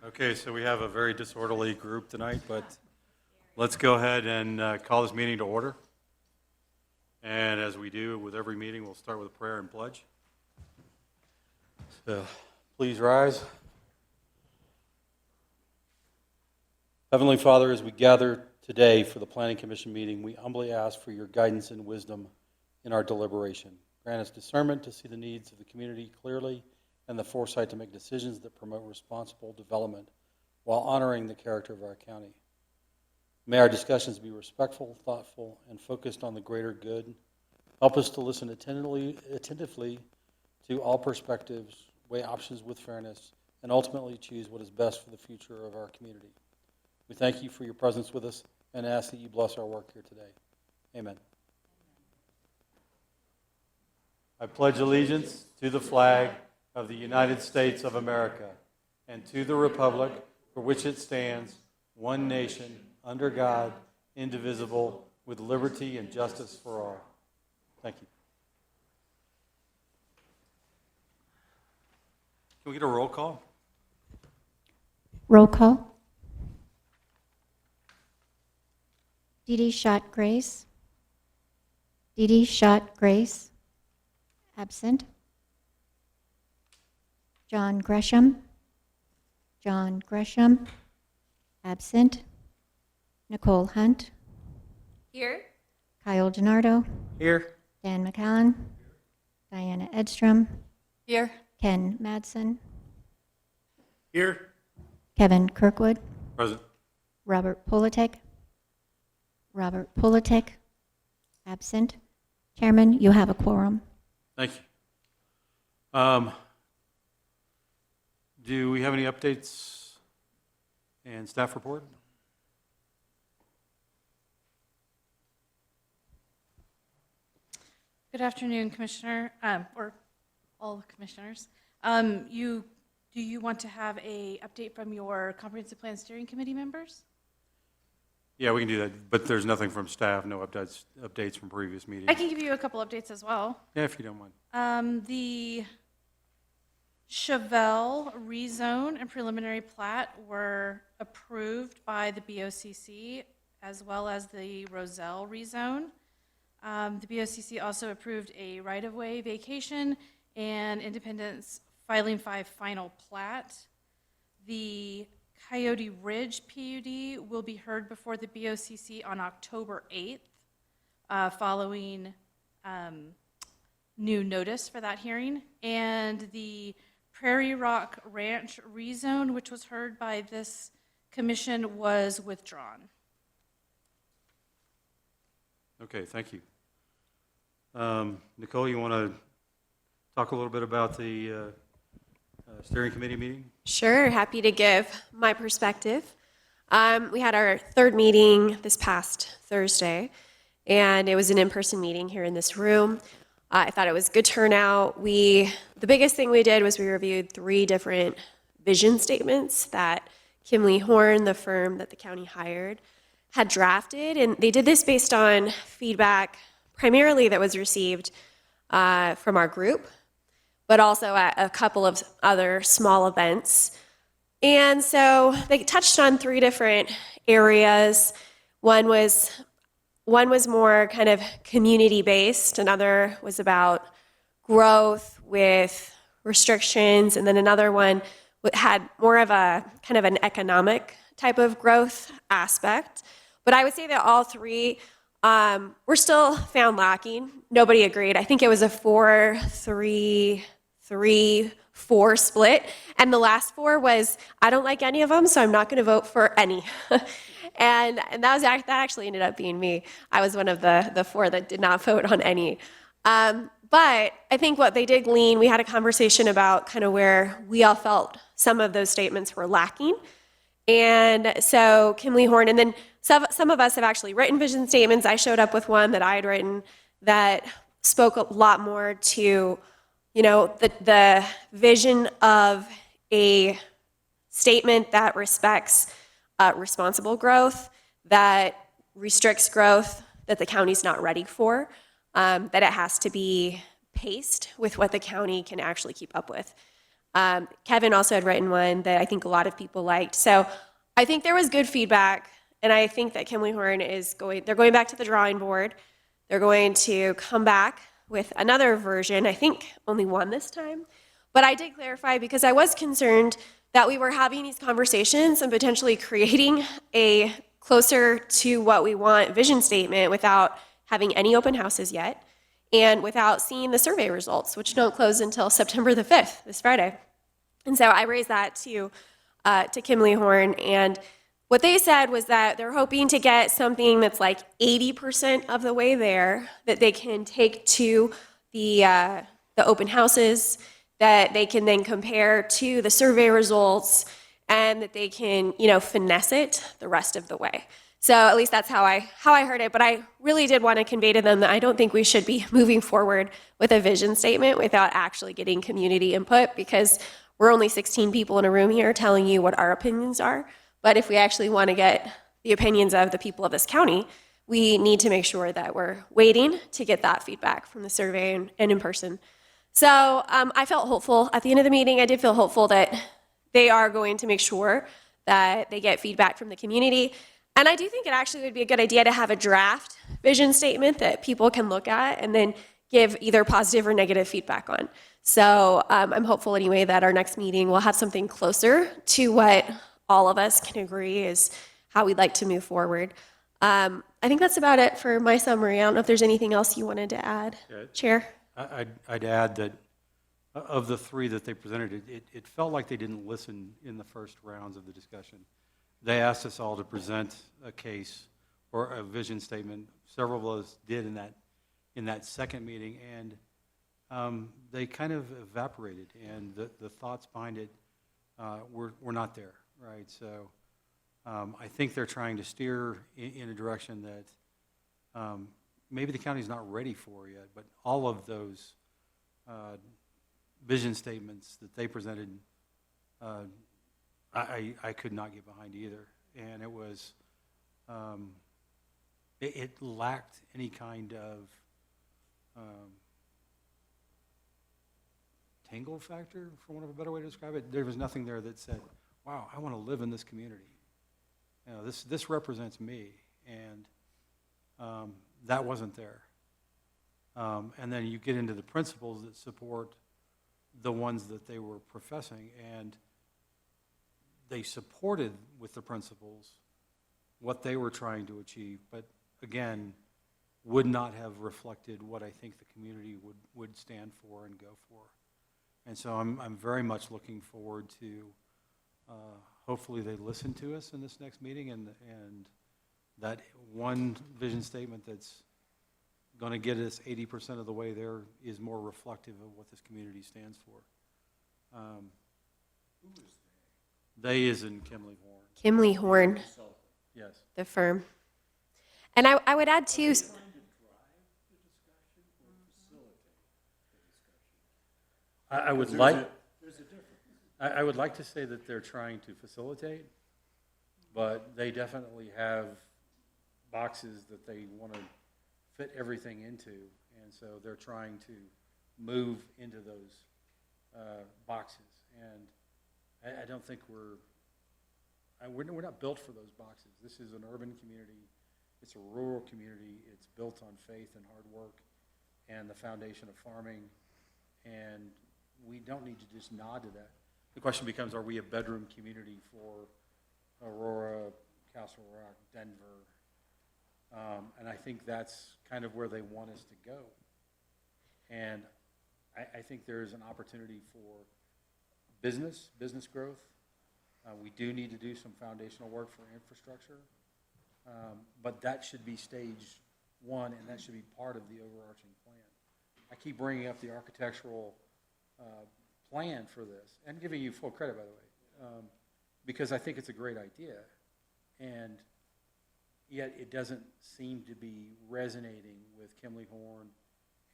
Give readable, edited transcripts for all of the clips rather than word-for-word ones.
Okay, so we have a very disorderly group tonight, but let's go ahead and call this meeting to order. And as we do with every meeting, we'll start with a prayer and pledge. So please rise. Heavenly Father, as we gather today for the Planning Commission meeting, we humbly ask for your guidance and wisdom in our deliberation. Grant us discernment to see the needs of the community clearly and the foresight to make decisions that promote responsible development while honoring the character of our county. May our discussions be respectful, thoughtful, and focused on the greater good. Help us to listen attentively to all perspectives, weigh options with fairness, and ultimately choose what is best for the future of our community. We thank you for your presence with us and ask that you bless our work here today. Amen. I pledge allegiance to the flag of the United States of America and to the republic for which it stands, one nation, under God, indivisible, with liberty and justice for all. Thank you. Can we get a roll call? Roll call. Dee Dee Schott Grace. Dee Dee Schott Grace. Absent. John Gresham. John Gresham. Absent. Nicole Hunt. Here. Kyle DiNardo. Here. Dan McAllen. Diana Edstrom. Here. Ken Madsen. Here. Kevin Kirkwood. Present. Robert Politek. Robert Politek. Absent. Chairman, you have a quorum. Thank you. Do we have any updates and staff report? Good afternoon, Commissioner, or all commissioners. Do you want to have a update from your Comprehensive Plan Steering Committee members? Yeah, we can do that, but there's nothing from staff, no updates from previous meetings. I can give you a couple updates as well. Yeah, if you don't mind. The Chevelle rezone and preliminary plat were approved by the BOCC as well as the Roselle rezone. The BOCC also approved a right-of-way vacation and Independence Filing 5 final plat. The Coyote Ridge PUD will be heard before the BOCC on October 8th, following new notice for that hearing. And the Prairie Rock Ranch rezone, which was heard by this commission, was withdrawn. Okay, thank you. Nicole, you want to talk a little bit about the steering committee meeting? Sure, happy to give my perspective. We had our third meeting this past Thursday, and it was an in-person meeting here in this room. I thought it was a good turnout. The biggest thing we did was we reviewed 3 different vision statements that Kimley Horn, the firm that the county hired, had drafted, and they did this based on feedback primarily that was received from our group, but also at a couple of other small events. And so they touched on 3 different areas. One was more kind of community-based, another was about growth with restrictions, and then another one had more of a kind of an economic type of growth aspect. But I would say that all 3 were still found lacking. Nobody agreed. I think it was a 4-3-3-4 split, and the last 4 was, I don't like any of them, so I'm not going to vote for any. and that actually ended up being me. I was one of the 4 that did not vote on any. But I think what they did glean, we had a conversation about kind of where we all felt some of those statements were lacking. And so Kimley Horn, and then some of us have actually written vision statements. I showed up with one that I had written that spoke a lot more to, the vision of a statement that respects responsible growth, that restricts growth that the county's not ready for, that it has to be paced with what the county can actually keep up with. Kevin also had written one that I think a lot of people liked. So I think there was good feedback, and I think that Kimley Horn they're going back to the drawing board. They're going to come back with another version, I think only one this time. But I did clarify because I was concerned that we were having these conversations and potentially creating a closer to what we want vision statement without having any open houses yet and without seeing the survey results, which don't close until September the 5th, this Friday. And so I raised that to Kimley Horn, and what they said was that they're hoping to get something that's like 80% of the way there that they can take to the open houses, that they can then compare to the survey results, and that they can, finesse it the rest of the way. So at least that's how I heard it. But I really did want to convey to them that I don't think we should be moving forward with a vision statement without actually getting community input, because we're only 16 people in a room here telling you what our opinions are. But if we actually want to get the opinions of the people of this county, we need to make sure that we're waiting to get that feedback from the survey and in person. So I felt hopeful at the end of the meeting. I did feel hopeful that they are going to make sure that they get feedback from the community. And I do think it actually would be a good idea to have a draft vision statement that people can look at and then give either positive or negative feedback on. So I'm hopeful anyway that our next meeting will have something closer to what all of us can agree is how we'd like to move forward. I think that's about it for my summary. I don't know if there's anything else you wanted to add, Chair. I'd add that of the three that they presented, it felt like they didn't listen in the first rounds of the discussion. They asked us all to present a case or a vision statement. Several of us did in that second meeting, and they kind of evaporated, and the thoughts behind it were not there, right? So I think they're trying to steer in a direction that maybe the county's not ready for yet, but all of those vision statements that they presented, I could not get behind either. And it was, it lacked any kind of tangle factor, for want of a better way to describe it. There was nothing there that said, wow, I want to live in this community. This represents me, and that wasn't there. And then you get into the principles that support the ones that they were professing, and they supported with the principles what they were trying to achieve, but again, would not have reflected what I think the community would stand for and go for. And so I'm very much looking forward to hopefully they listen to us in this next meeting, and that one vision statement that's going to get us 80% of the way there is more reflective of what this community stands for. Who is they? They is in Kimley Horn. Kimley Horn, Yes. the firm. And I would add too. I would like. There's a difference. I would like to say that they're trying to facilitate, but they definitely have boxes that they want to fit everything into, and so they're trying to move into those boxes. And I don't think we're not built for those boxes. This is an urban community. It's a rural community. It's built on faith and hard work and the foundation of farming, and we don't need to just nod to that. The question becomes, are we a bedroom community for Aurora, Castle Rock, Denver? And I think that's kind of where they want us to go. And I think there is an opportunity for business growth. We do need to do some foundational work for infrastructure, but that should be stage one, and that should be part of the overarching plan. I keep bringing up the architectural plan for this, and giving you full credit, by the way, because I think it's a great idea, and yet it doesn't seem to be resonating with Kimley Horn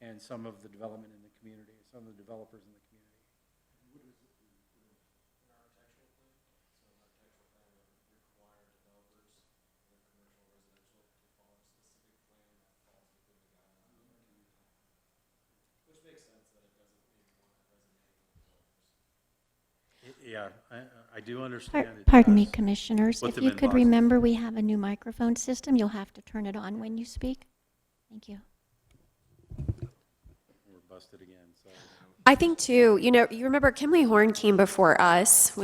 and some of the development in the community, some of the developers in the community. What is it? An architectural plan? So an architectural plan would require developers, whether commercial or residential, to follow a specific plan that falls within the guidelines of our community. Which makes sense that it doesn't maybe want to resonate with developers. Yeah, I do understand. it Pardon me, does Commissioners. put If them you in could boxes. remember, we have a new microphone system. You'll have to turn it on when you speak. Thank you. We're busted again, so. I think too, you remember Kimley Horn came before us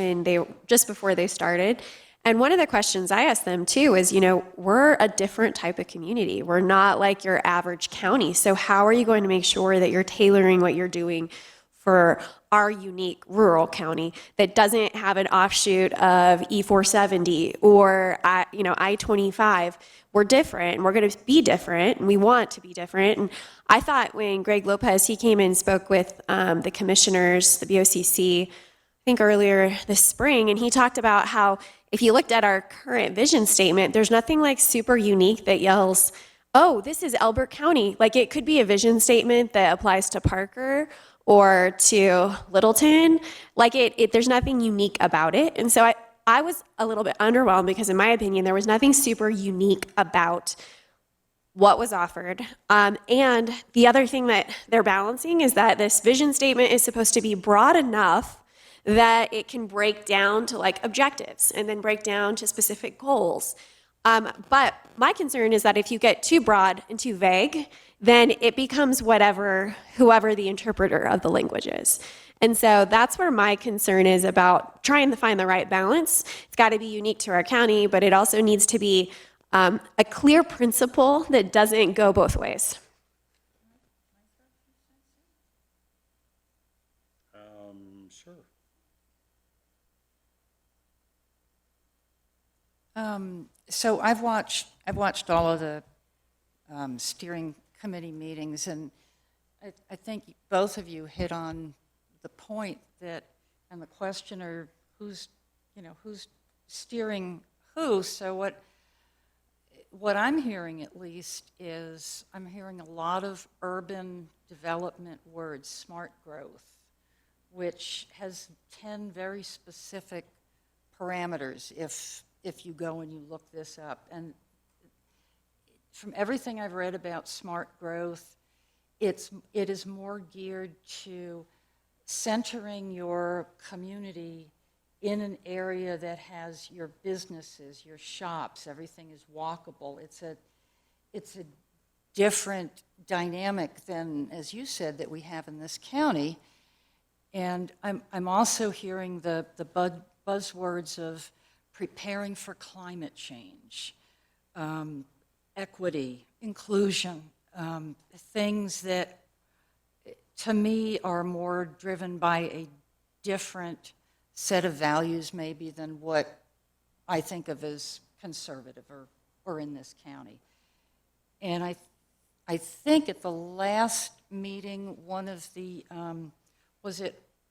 just before they started. And one of the questions I asked them too is, we're a different type of community. We're not like your average county. So how are you going to make sure that you're tailoring what you're doing for our unique rural county that doesn't have an offshoot of E470 or I-25? We're different, and we're going to be different, and we want to be different. And I thought when Greg Lopez, he came in and spoke with the commissioners, the BOCC, I think earlier this spring, and he talked about how if you looked at our current vision statement, there's nothing like super unique that yells, oh, this is Elbert County. Like it could be a vision statement that applies to Parker or to Littleton. Like there's nothing unique about it. And so I was a little bit underwhelmed because in my opinion, there was nothing super unique about what was offered. And the other thing that they're balancing is that this vision statement is supposed to be broad enough that it can break down to like objectives and then break down to specific goals. But my concern is that if you get too broad and too vague, then it becomes whoever the interpreter of the language is. And so that's where my concern is about trying to find the right balance. It's got to be unique to our county, but it also needs to be a clear principle that doesn't go both ways. Sure. So I've watched all of the steering committee meetings, and I think both of you hit on the point that, and the question are who's steering who. So what I'm hearing at least is I'm hearing a lot of urban development words, smart growth, which has 10 very specific parameters if you go and you look this up. And from everything I've read about smart growth, it is more geared to centering your community in an area that has your businesses, your shops, everything is walkable. It's a different dynamic than, as you said, that we have in this county. And I'm also hearing the buzzwords of preparing for climate change, equity, inclusion, things that to me are more driven by a different set of values maybe than what I think of as conservative or in this county. And I think at the last meeting, one of the,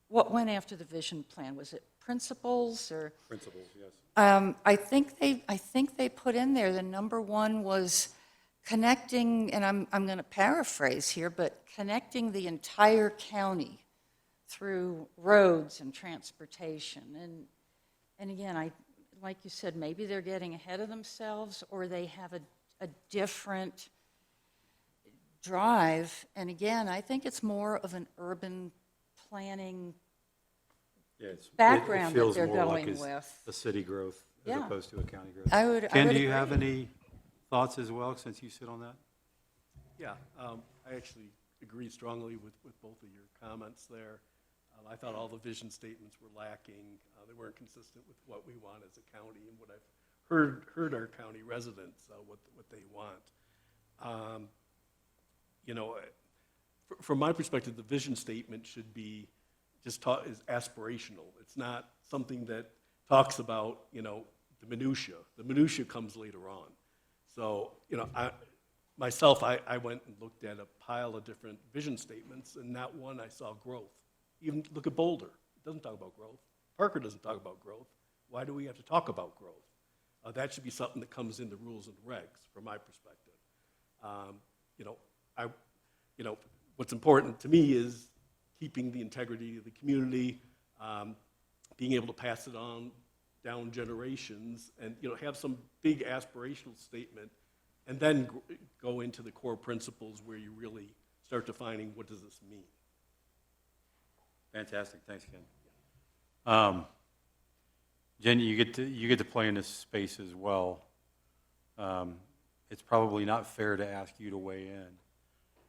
what went after the vision plan? Was it principles or? Principles, yes. I think they put in there, the number one was connecting, and I'm going to paraphrase here, but connecting the entire county through roads and transportation. And again, like you said, maybe they're getting ahead of themselves or they have a different drive. And again, I think it's more of an urban planning Yeah, background that feels they're more going like with. a city growth as Yeah. opposed to a county growth. I Ken, would do you have agree. any thoughts as well, since you sit on that? Yeah, I actually agree strongly with both of your comments there. I thought all the vision statements were lacking. They weren't consistent with what we want as a county and what I've heard our county residents, what they want. From my perspective, the vision statement should be is aspirational. It's not something that talks about, the minutia. The minutia comes later on. So, I went and looked at a pile of different vision statements, and not one I saw growth. Even look at Boulder. It doesn't talk about growth. Parker doesn't talk about growth. Why do we have to talk about growth? That should be something that comes in the rules and regs, from my perspective. What's important to me is keeping the integrity of the community, being able to pass it on down generations, and have some big aspirational statement, and then go into the core principles where you really start defining what does this mean. Fantastic, thanks, Ken. Jen, you get to play in this space as well. It's probably not fair to ask you to weigh in,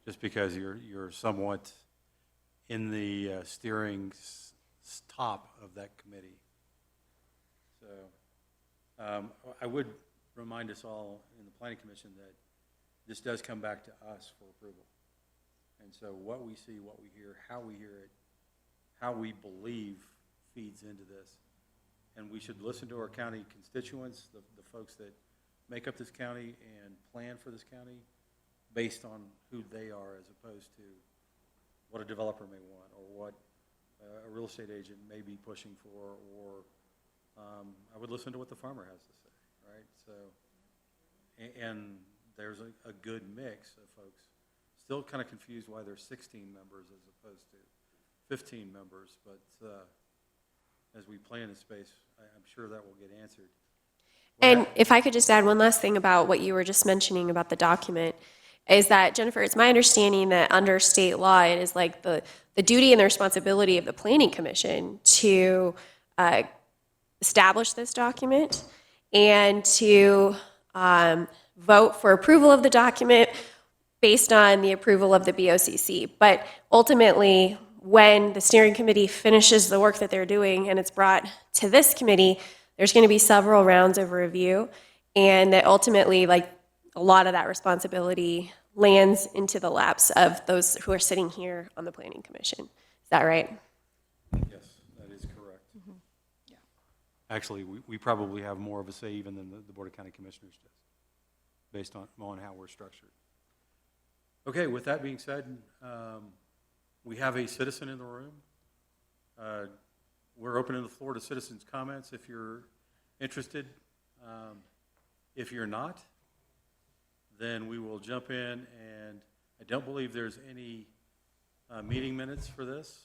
just because you're somewhat in the steering top of that committee. So I would remind us all in the Planning Commission that this does come back to us for approval. And so what we see, what we hear it, how we believe feeds into this. And we should listen to our county constituents, the folks that make up this county and plan for this county based on who they are, as opposed to what a developer may want or what a real estate agent may be pushing for, or I would listen to what the farmer has to say, right? So, and there's a good mix of folks. Still kind of confused why there's 16 members as opposed to 15 members, but as we play in this space, I'm sure that will get answered. And if I could just add one last thing about what you were just mentioning about the document, is that, Jennifer, it's my understanding that under state law, it is like the duty and the responsibility of the Planning Commission to establish this document and to vote for approval of the document based on the approval of the BOCC. But ultimately, when the steering committee finishes the work that they're doing and it's brought to this committee, there's going to be several rounds of review, and that ultimately, like, a lot of that responsibility lands into the laps of those who are sitting here on the Planning Commission. Is that right? Yes, that is correct. Yeah. Actually, we probably have more of a say even than the Board of County Commissioners does, based on how we're structured. Okay, with that being said, we have a citizen in the room. We're opening the floor to citizens' comments if you're interested. If you're not, then we will jump in, and I don't believe there's any meeting minutes for this.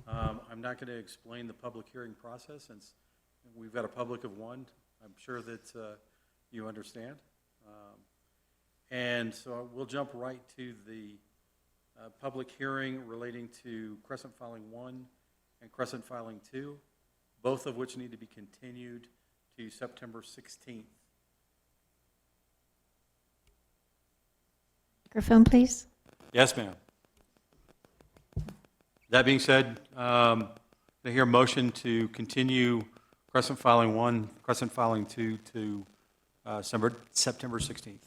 I'm not going to explain the public hearing process since we've got a public of one. I'm sure that you understand. And so we'll jump right to the public hearing relating to Crescent Filing 1 and Crescent Filing 2, both of which need to be continued to September 16th. Microphone, please. Yes, ma'am. That being said, I hear a motion to continue Crescent Filing 1, Crescent Filing 2 to September 16th.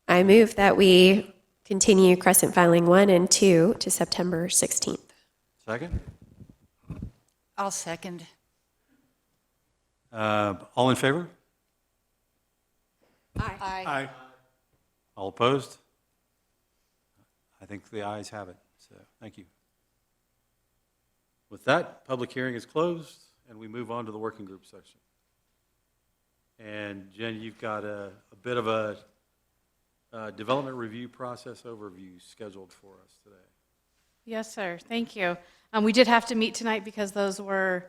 I move that we continue Crescent Filing 1 and 2 to September 16th. Second? I'll second. All in favor? Aye. Aye. All opposed? I think the ayes have it, so thank you. With that, public hearing is closed, and we move on to the working group section. And Jen, you've got a bit of a development review process overview scheduled for us today. Yes, sir. Thank you. We did have to meet tonight because those were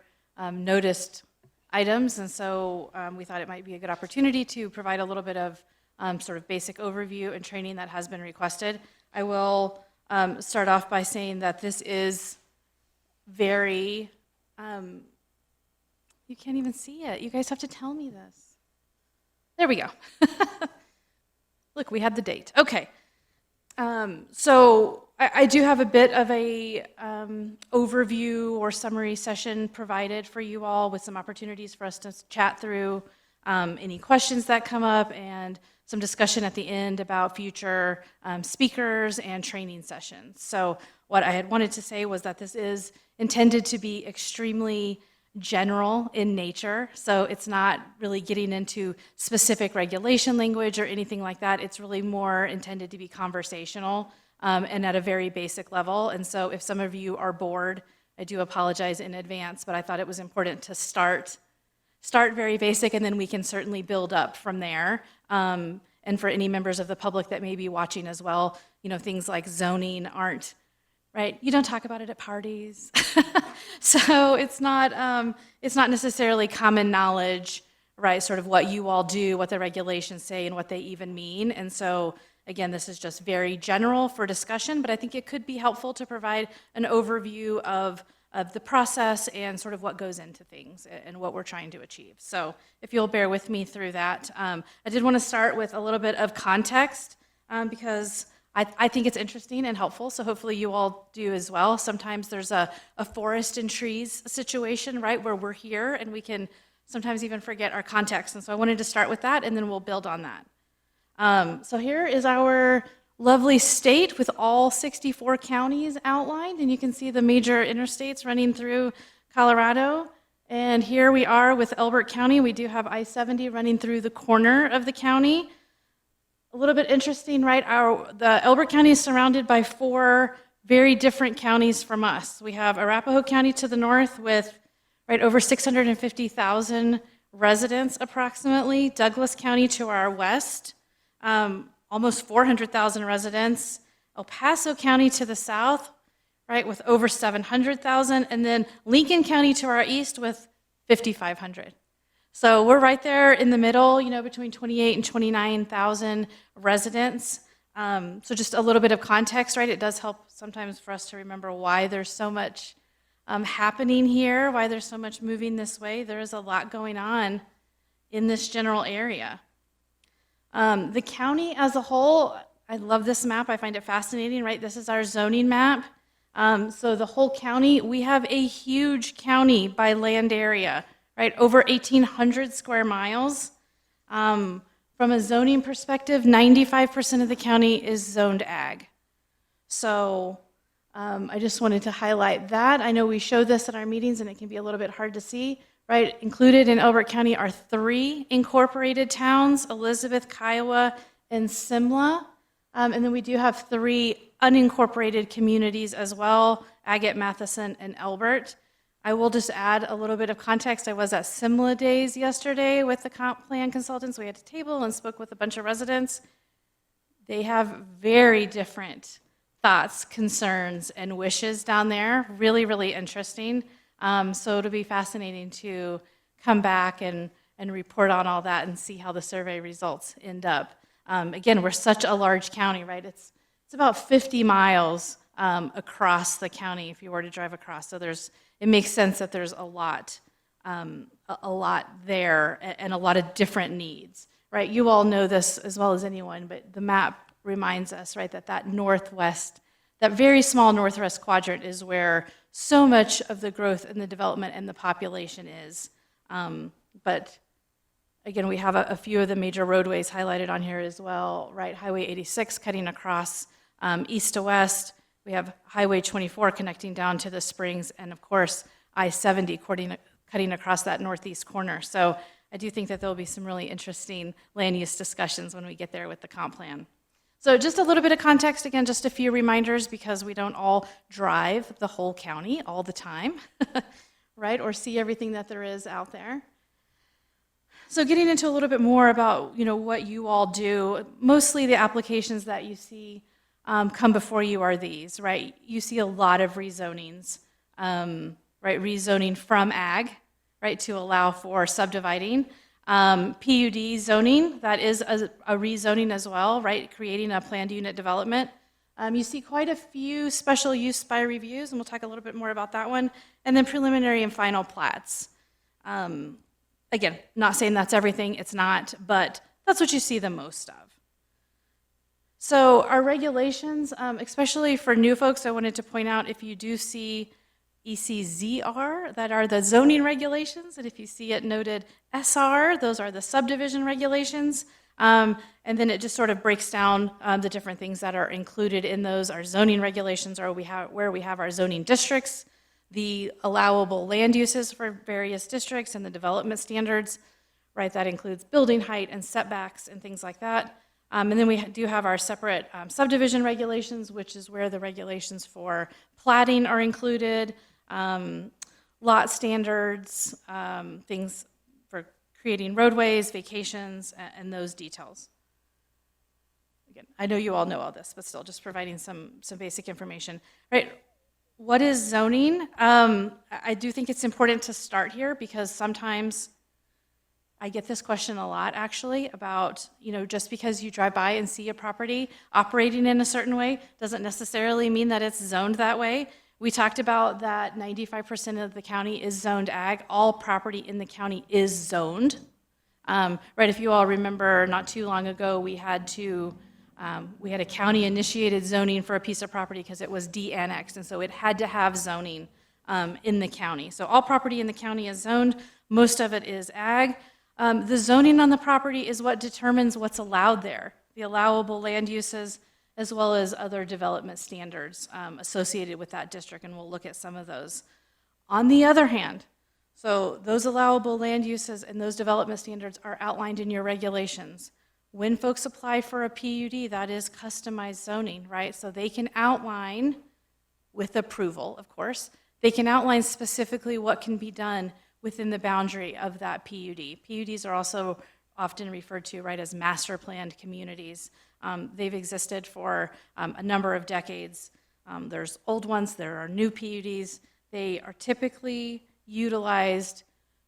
noticed items, and so we thought it might be a good opportunity to provide a little bit of sort of basic overview and training that has been requested. I will start off by saying that this is very, you can't even see it. You guys have to tell me this. There we go. Look, we had the date. Okay. So I do have a bit of a overview or summary session provided for you all with some opportunities for us to chat through any questions that come up and some discussion at the end about future speakers and training sessions. So what I had wanted to say was that this is intended to be extremely general in nature, so it's not really getting into specific regulation language or anything like that. It's really more intended to be conversational and at a very basic level. And so if some of you are bored, I do apologize in advance, but I thought it was important to start very basic, and then we can certainly build up from there. And for any members of the public that may be watching as well, you know, things like zoning aren't, right? You don't talk about it at parties. So it's not necessarily common knowledge, right? Sort of what you all do, what the regulations say, and what they even mean. And so, again, this is just very general for discussion, but I think it could be helpful to provide an overview of the process and sort of what goes into things and what we're trying to achieve. So if you'll bear with me through that. I did want to start with a little bit of context because I think it's interesting and helpful, so hopefully you all do as well. Sometimes there's a forest and trees situation, right, where we're here and we can sometimes even forget our context. And so I wanted to start with that, and then we'll build on that. So here is our lovely state with all 64 counties outlined, and you can see the major interstates running through Colorado. And here we are with Elbert County. We do have I-70 running through the corner of the county. A little bit interesting, right? The Elbert County is surrounded by 4 very different counties from us. We have Arapahoe County to the north with over 650,000 residents approximately. Douglas County to our west, almost 400,000 residents. El Paso County to the south, right, with over 700,000. And then Lincoln County to our east with 5,500. So we're right there in the middle, between 28 and 29,000 residents. So just a little bit of context, right? It does help sometimes for us to remember why there's so much happening here, why there's so much moving this way. There is a lot going on in this general area. The county as a whole, I love this map. I find it fascinating, right? This is our zoning map. So the whole county, we have a huge county by land area, right? Over 1,800 square miles. From a zoning perspective, 95% of the county is zoned ag. So I just wanted to highlight that. I know we show this at our meetings and it can be a little bit hard to see, right? Included in Elbert County are 3 incorporated towns, Elizabeth, Kiowa, and Simla. And then we do have 3 unincorporated communities as well, Agate, Matheson, and Elbert. I will just add a little bit of context. I was at Simla Days yesterday with the comp plan consultants. We had a table and spoke with a bunch of residents. They have very different thoughts, concerns, and wishes down there. Really, really interesting. So it'll be fascinating to come back and report on all that and see how the survey results end up. Again, we're such a large county, right? It's about 50 miles across the county if you were to drive across. So it makes sense that there's a lot there and a lot of different needs, right? You all know this as well as anyone, but the map reminds us, right, that northwest, that very small northwest quadrant is where so much of the growth and the development and the population is. But again, we have a few of the major roadways highlighted on here as well, right? Highway 86 cutting across east to west. We have Highway 24 connecting down to the Springs, and of course, I-70 cutting across that northeast corner. So I do think that there will be some really interesting land use discussions when we get there with the comp plan. So just a little bit of context, again, just a few reminders because we don't all drive the whole county all the time, right, or see everything that there is out there. So getting into a little bit more about, what you all do, mostly the applications that you see come before you are these, right? You see a lot of rezonings, right? Rezoning from ag, right, to allow for subdividing. PUD zoning, that is a rezoning as well, right? Creating a planned unit development. You see quite a few special use by reviews, and we'll talk a little bit more about that one. And then preliminary and final plats. Again, not saying that's everything, it's not, but that's what you see the most of. So our regulations, especially for new folks, I wanted to point out if you do see ECZR, that are the zoning regulations, and if you see it noted SR, those are the subdivision regulations, and then it just sort of breaks down the different things that are included in those. Our zoning regulations are where we have our zoning districts, the allowable land uses for various districts, and the development standards, right? That includes building height and setbacks and things like that. And then we do have our separate subdivision regulations, which is where the regulations for platting are included, lot standards, things for creating roadways, vacations, and those details. Again, I know you all know all this, but still just providing some basic information. Right? What is zoning? I do think it's important to start here because sometimes I get this question a lot, actually, about, just because you drive by and see a property operating in a certain way doesn't necessarily mean that it's zoned that way. We talked about that 95% of the county is zoned ag. All property in the county is zoned. Right, if you all remember, not too long ago, we had a county-initiated zoning for a piece of property because it was de-annexed, and so it had to have zoning in the county. So all property in the county is zoned. Most of it is ag. The zoning on the property is what determines what's allowed there, the allowable land uses, as well as other development standards associated with that district, and we'll look at some of those. On the other hand, so those allowable land uses and those development standards are outlined in your regulations. When folks apply for a PUD, that is customized zoning, right? So they can outline, with approval, of course, they can outline specifically what can be done within the boundary of that PUD. PUDs are also often referred to, right, as master planned communities. They've existed for a number of decades. There's old ones, there are new PUDs. They are typically utilized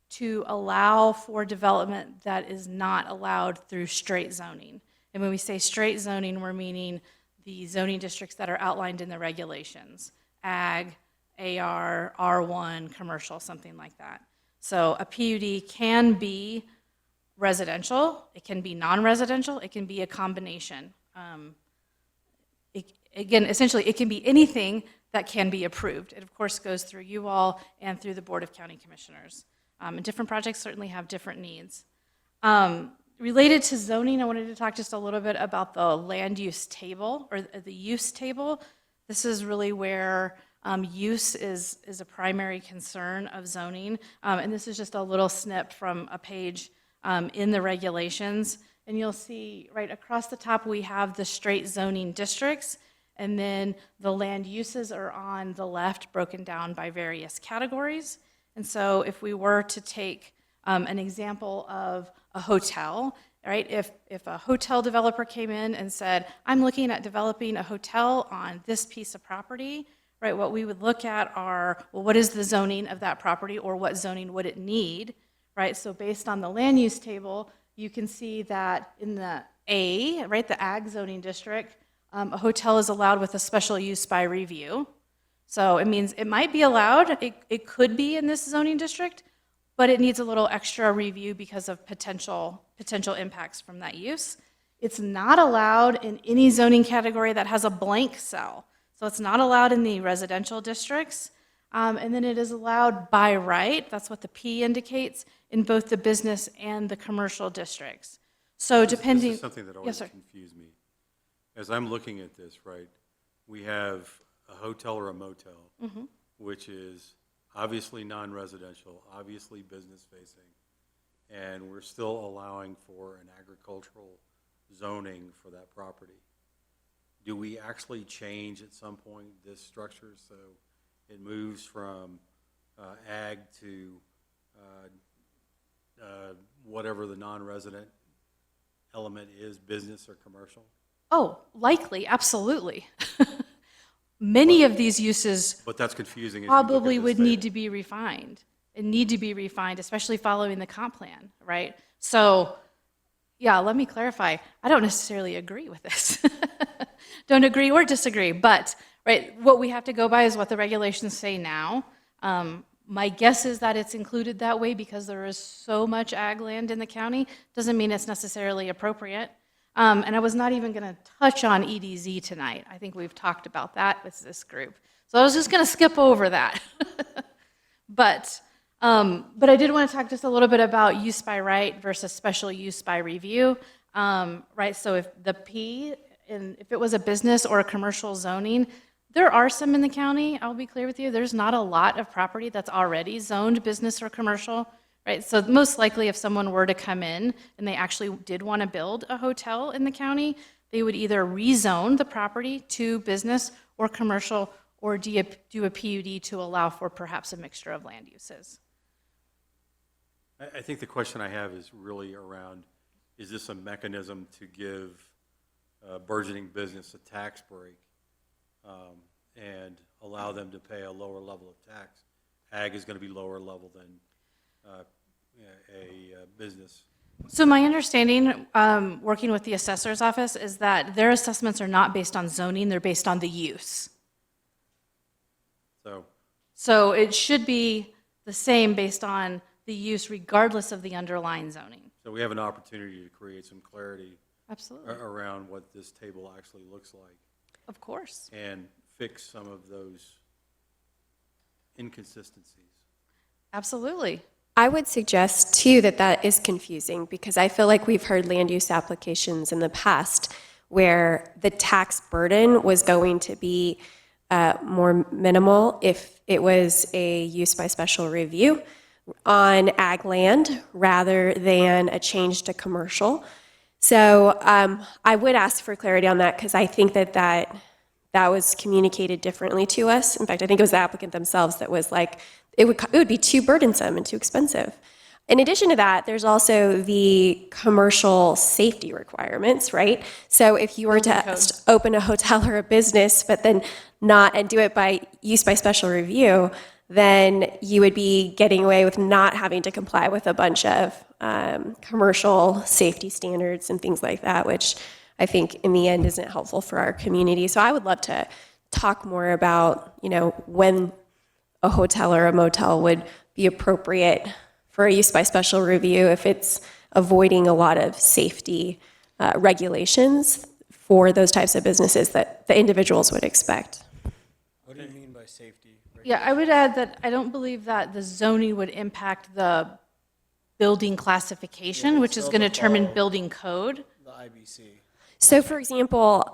to allow for development that is not allowed through straight zoning. And when we say straight zoning, we're meaning the zoning districts that are outlined in the regulations, ag, AR, R1, commercial, something like that. So a PUD can be residential, it can be non-residential, it can be a combination. Again, essentially, it can be anything that can be approved. It, of course, goes through you all and through the Board of County Commissioners. And different projects certainly have different needs. Related to zoning, I wanted to talk just a little bit about the land use table, or the use table. This is really where use is a primary concern of zoning. And this is just a little snip from a page in the regulations. And you'll see right across the top, we have the straight zoning districts. And then the land uses are on the left, broken down by various categories. And so if we were to take an example of a hotel, right? If a hotel developer came in and said, I'm looking at developing a hotel on this piece of property, right? What we would look at are, well, what is the zoning of that property, or what zoning would it need, right? So based on the land use table, you can see that in the A, right, the ag zoning district, a hotel is allowed with a special use by review. So it means it might be allowed, it could be in this zoning district, but it needs a little extra review because of potential impacts from that use. It's not allowed in any zoning category that has a blank cell. So it's not allowed in the residential districts. And then it is allowed by right, that's what the P indicates, in both the business and the commercial districts. So depending. This is something that always confused me. As I'm looking at this, right, we have a hotel or a motel, which is obviously non-residential, obviously business-facing, and we're still allowing for an agricultural zoning for that property. Do we actually change at some point this structure so it moves from ag to whatever the non-resident element is, business or commercial? Oh, likely, absolutely. Many of these uses But that's confusing. As you look at probably this would data. need to be refined. It need to be refined, especially following the comp plan, right? So, yeah, let me clarify. I don't necessarily agree with this. Don't agree or disagree, but right, what we have to go by is what the regulations say now. My guess is that it's included that way because there is so much ag land in the county. Doesn't mean it's necessarily appropriate. And I was not even going to touch on EDZ tonight. I think we've talked about that with this group. So I was just going to skip over that. But I did want to talk just a little bit about use by right versus special use by review. Right, so if the P, if it was a business or a commercial zoning, there are some in the county, I'll be clear with you. There's not a lot of property that's already zoned business or commercial. Right, so most likely if someone were to come in and they actually did want to build a hotel in the county, they would either rezone the property to business or commercial or do a PUD to allow for perhaps a mixture of land uses. I think the question I have is really around, is this a mechanism to give burgeoning business a tax break and allow them to pay a lower level of tax? Ag is going to be lower level than a business. So my understanding, working with the assessor's office, is that their assessments are not based on zoning, they're based on the use. So it should be the same based on the use regardless of the underlying zoning. So we have an opportunity to create some clarity Absolutely. around what this table actually looks like Of course. and fix some of those inconsistencies. Absolutely. I would suggest too that that is confusing because I feel like we've heard land use applications in the past where the tax burden was going to be more minimal if it was a use by special review on ag land rather than a change to commercial. So I would ask for clarity on that because I think that was communicated differently to us. In fact, I think it was the applicant themselves that was like, it would be too burdensome and too expensive. In addition to that, there's also the commercial safety requirements, right? So if you were to open a hotel or a business, but then not, and do it by use by special review, then you would be getting away with not having to comply with a bunch of commercial safety standards and things like that, which I think in the end isn't helpful for our community. So I would love to talk more about, when a hotel or a motel would be appropriate for a use by special review if it's avoiding a lot of safety regulations for those types of businesses that the individuals would expect. What do you mean by safety? Yeah, I would add that I don't believe that the zoning would impact the building classification, Yeah, which is still going to to determine follow. building code. The IBC. So for example,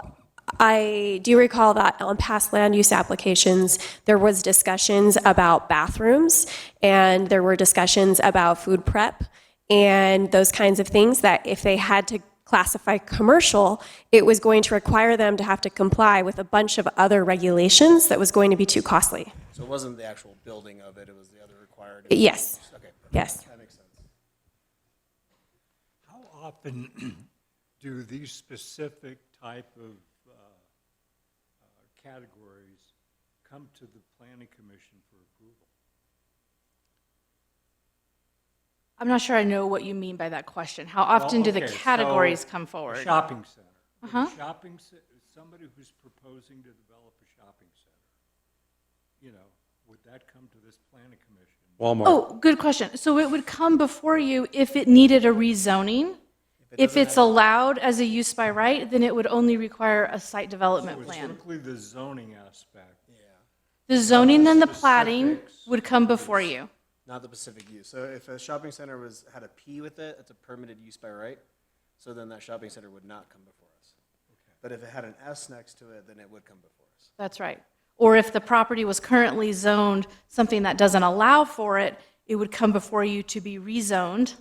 I do recall that on past land use applications, there was discussions about bathrooms and there were discussions about food prep and those kinds of things that if they had to classify commercial, it was going to require them to have to comply with a bunch of other regulations that was going to be too costly. So it wasn't the actual building of it, it was the other required. Yes. Okay, perfect. Yes. That makes sense. How often do these specific type of categories come to the Planning Commission for approval? I'm not sure I know what you mean by that question. How often do the okay, categories so come forward? A shopping center. Uh-huh. Somebody who's proposing to develop a shopping center, would that come to this Planning Commission? Walmart. Oh, good question. So it would come before you if it needed a rezoning. If it's allowed as a use by right, then it would only require a site development So it's plan. strictly the zoning aspect. Yeah, The zoning and the Specifics. plating would come before you. not the specific use. So if a shopping center had a P with it, it's a permitted use by right. So then that shopping center would not come before us. But if it had an S next to it, then it would come before us. That's right. Or if the property was currently zoned something that doesn't allow for it, it would come before you to be rezoned,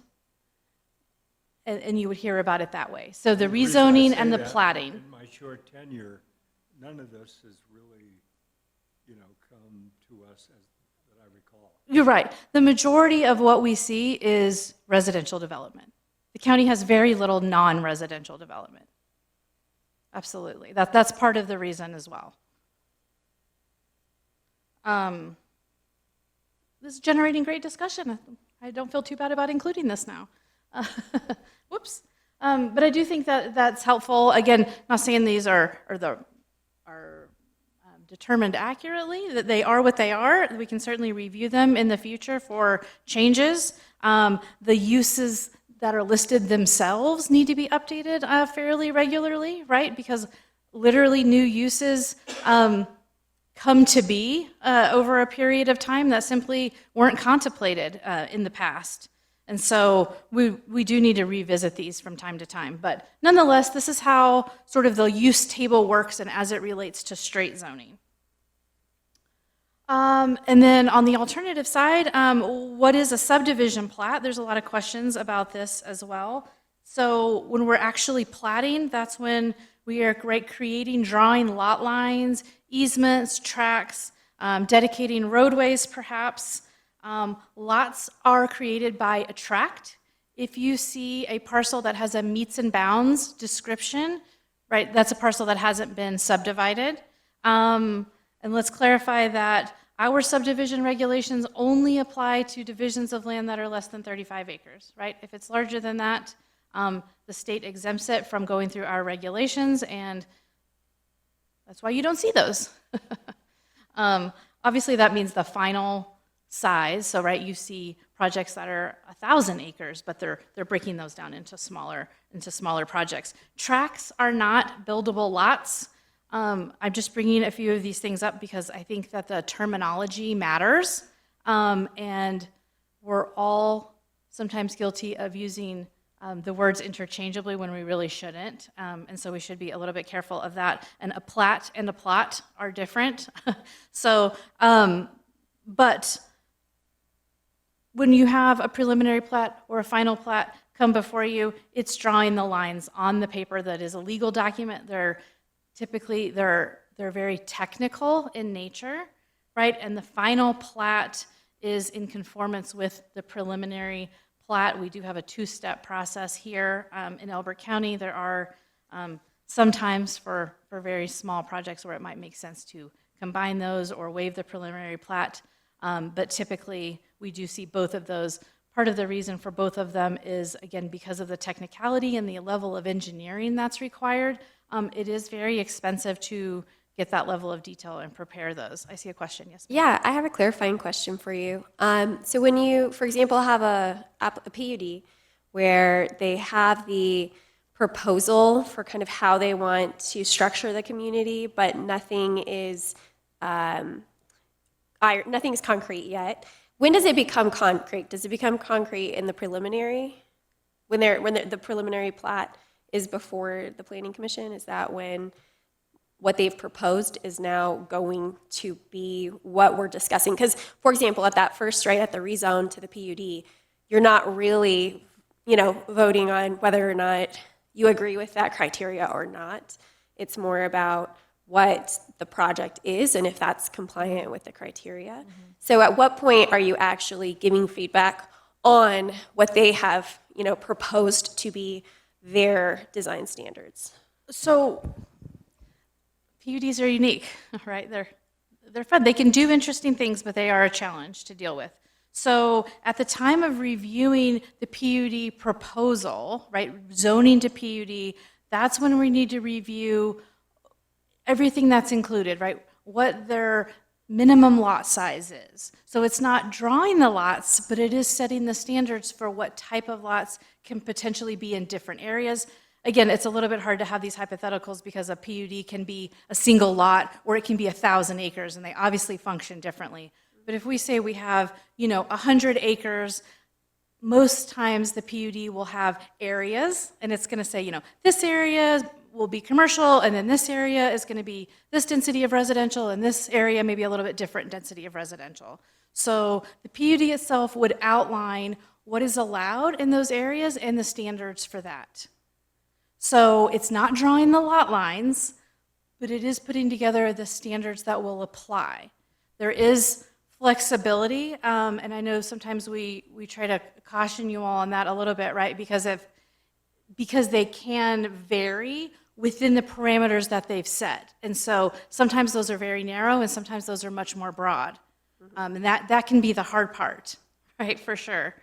and you would hear about it that way. So the reason I rezoning say and the that, plating. In my short tenure, none of this has really, come to us that I recall. You're right. The majority of what we see is residential development. The county has very little non-residential development. Absolutely. That's part of the reason as well. This is generating great discussion. I don't feel too bad about including this now. Whoops. But I do think that that's helpful. Again, not saying these are determined accurately, that they are what they are. We can certainly review them in the future for changes. The uses that are listed themselves need to be updated fairly regularly, right? Because literally new uses come to be over a period of time that simply weren't contemplated in the past. And so we do need to revisit these from time to time. But nonetheless, this is how sort of the use table works and as it relates to straight zoning. And then on the alternative side, what is a subdivision plat? There's a lot of questions about this as well. So when we're actually platting, that's when we are creating, drawing lot lines, easements, tracts, dedicating roadways perhaps. Lots are created by a tract. If you see a parcel that has a meets and bounds description, right, that's a parcel that hasn't been subdivided. And let's clarify that our subdivision regulations only apply to divisions of land that are less than 35 acres, right? If it's larger than that, the state exempts it from going through our regulations, and that's why you don't see those. Obviously, that means the final size. So, right, you see projects that are 1,000 acres, but they're breaking those down into smaller projects. Tracts are not buildable lots. I'm just bringing a few of these things up because I think that the terminology matters, and we're all sometimes guilty of using the words interchangeably when we really shouldn't, and so we should be a little bit careful of that. And a plat and a plot are different. So, but when you have a preliminary plat or a final plat come before you, it's drawing the lines on the paper that is a legal document. They're typically, they're very technical in nature, right? And the final plat is in conformance with the preliminary plat. We do have a two-step process here in Elbert County. There are sometimes for very small projects where it might make sense to combine those or waive the preliminary plat, but typically we do see both of those. Part of the reason for both of them is, again, because of the technicality and the level of engineering that's required. It is very expensive to get that level of detail and prepare those. I see a question, yes? Ma'am? Yeah, I have a clarifying question for you. So when you, for example, have a PUD where they have the proposal for kind of how they want to structure the community, but nothing is concrete yet. When does it become concrete? Does it become concrete in the preliminary? When the preliminary plat is before the Planning Commission? Is that when what they've proposed is now going to be what we're discussing? Because, for example, at that first, right, at the rezone to the PUD, you're not really, voting on whether or not you agree with that criteria or not. It's more about what the project is and if that's compliant with the criteria. Mm-hmm. So at what point are you actually giving feedback on what they have, proposed to be their design standards? So PUDs are unique, right? They're fun. They can do interesting things, but they are a challenge to deal with. So at the time of reviewing the PUD proposal, right, zoning to PUD, that's when we need to review everything that's included, right? What their minimum lot size is. So it's not drawing the lots, but it is setting the standards for what type of lots can potentially be in different areas. Again, it's a little bit hard to have these hypotheticals because a PUD can be a single lot or it can be 1,000 acres, and they obviously function differently. But if we say we have, 100 acres, most times the PUD will have areas, and it's going to say, this area will be commercial, and then this area is going to be this density of residential, and this area may be a little bit different density of residential. So the PUD itself would outline what is allowed in those areas and the standards for that. So it's not drawing the lot lines, but it is putting together the standards that will apply. There is flexibility, and I know sometimes we try to caution you all on that a little bit, right? Because they can vary within the parameters that they've set. And so sometimes those are very narrow and sometimes those are much more broad. And that can be the hard part, right, for sure.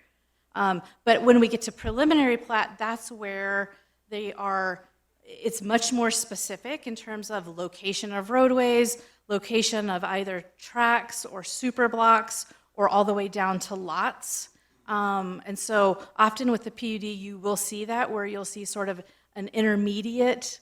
But when we get to preliminary plat, that's where it's much more specific in terms of location of roadways, location of either tracks or super blocks, or all the way down to lots. And so often with the PUD, you will see that where you'll see sort of an intermediate,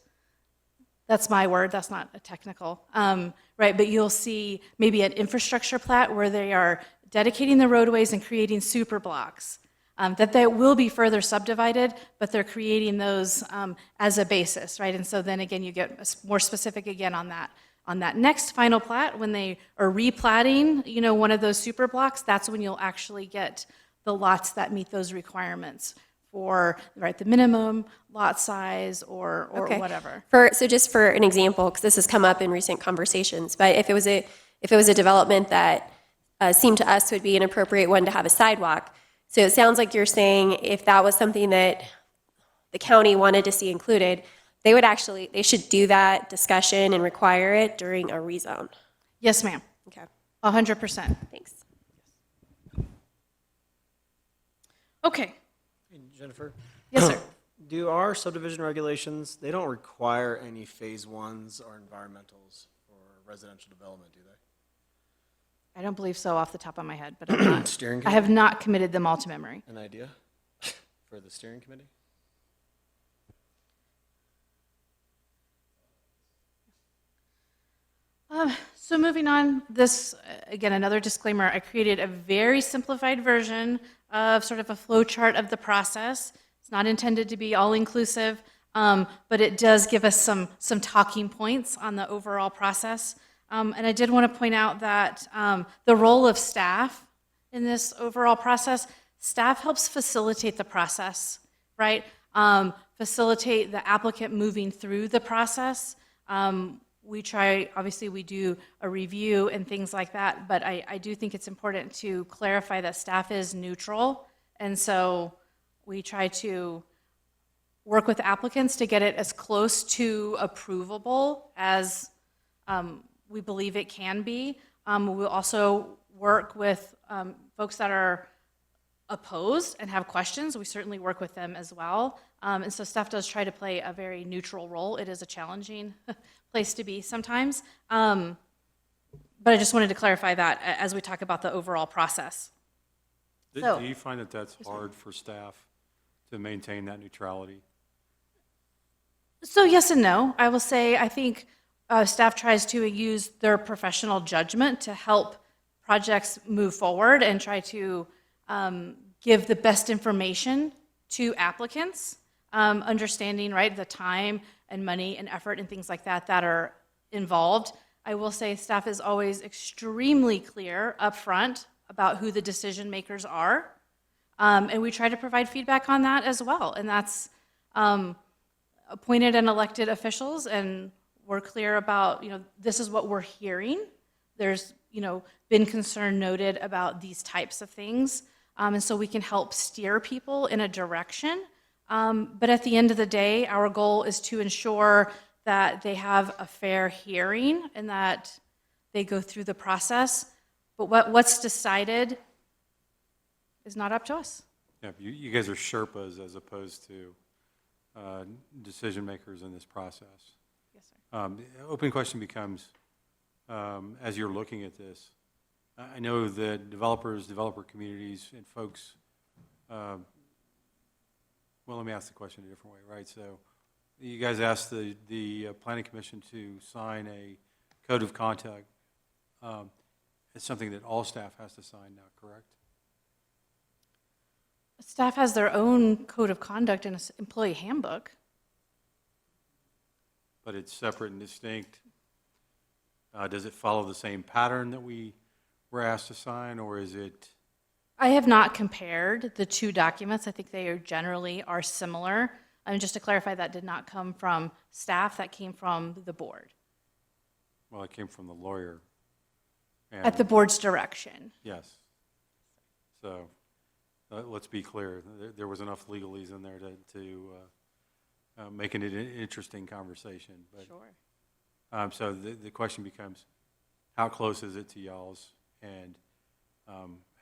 that's my word, that's not a technical, right? But you'll see maybe an infrastructure plat where they are dedicating the roadways and creating super blocks. That they will be further subdivided, but they're creating those as a basis, right? And so then again, you get more specific again on that. On that next final plat, when they are replatting, one of those super blocks, that's when you'll actually get the lots that meet those requirements for, right, the minimum lot size or Okay. whatever. So just for an example, because this has come up in recent conversations, but if it was a development that seemed to us would be an appropriate one to have a sidewalk. So it sounds like you're saying if that was something that the county wanted to see included, they should do that discussion and require it during a rezone. Yes, ma'am. Okay, 100%. thanks. Okay. Hey, Jennifer? Yes, sir. Do our subdivision regulations, they don't require any phase ones or environmentals for residential development, do they? I don't believe so off the top of my head, but I'm not. Steering I have committee? not committed them all to memory. An idea for the steering committee? So moving on, this, again, another disclaimer, I created a very simplified version of sort of a flow chart of the process. It's not intended to be all-inclusive, but it does give us some talking points on the overall process. And I did want to point out that the role of staff in this overall process, staff helps facilitate the process, right? Facilitate the applicant moving through the process. We try, obviously, we do a review and things like that, but I do think it's important to clarify that staff is neutral, and so we try to work with applicants to get it as close to approvable as we believe it can be. We'll also work with folks that are opposed and have questions. We certainly work with them as well. And so staff does try to play a very neutral role. It is a challenging place to be sometimes. But I just wanted to clarify that as we talk about the overall process. Do So- you find that that's hard for staff to maintain that neutrality? So yes and no. I will say I think staff tries to use their professional judgment to help projects move forward and try to give the best information to applicants, understanding, right, the time and money and effort and things like that that are involved. I will say staff is always extremely clear upfront about who the decision makers are, and we try to provide feedback on that as well. And that's appointed and elected officials, and we're clear about, this is what we're hearing. There's, been concern noted about these types of things, and so we can help steer people in a direction. But at the end of the day, our goal is to ensure that they have a fair hearing and that they go through the process. But what's decided is not up to us. Yeah, you guys are Sherpas as opposed to decision makers in this process. Yes, sir. The open question becomes, as you're looking at this, I know that developer communities, and folks, well, let me ask the question a different way, right? So you guys asked the Planning Commission to sign a code of conduct. It's something that all staff has to sign now, correct? Staff has their own code of conduct and an employee handbook. But it's separate and distinct. Does it follow the same pattern that we were asked to sign, or is it? I have not compared the two documents. I think they generally are similar. And just to clarify, that did not come from staff, that came from the board, Well, it came from the lawyer. at the board's direction. Yes. So let's be clear, there was enough legalese in there to make it an interesting conversation. But, Sure. so the question becomes, how close is it to y'all's, and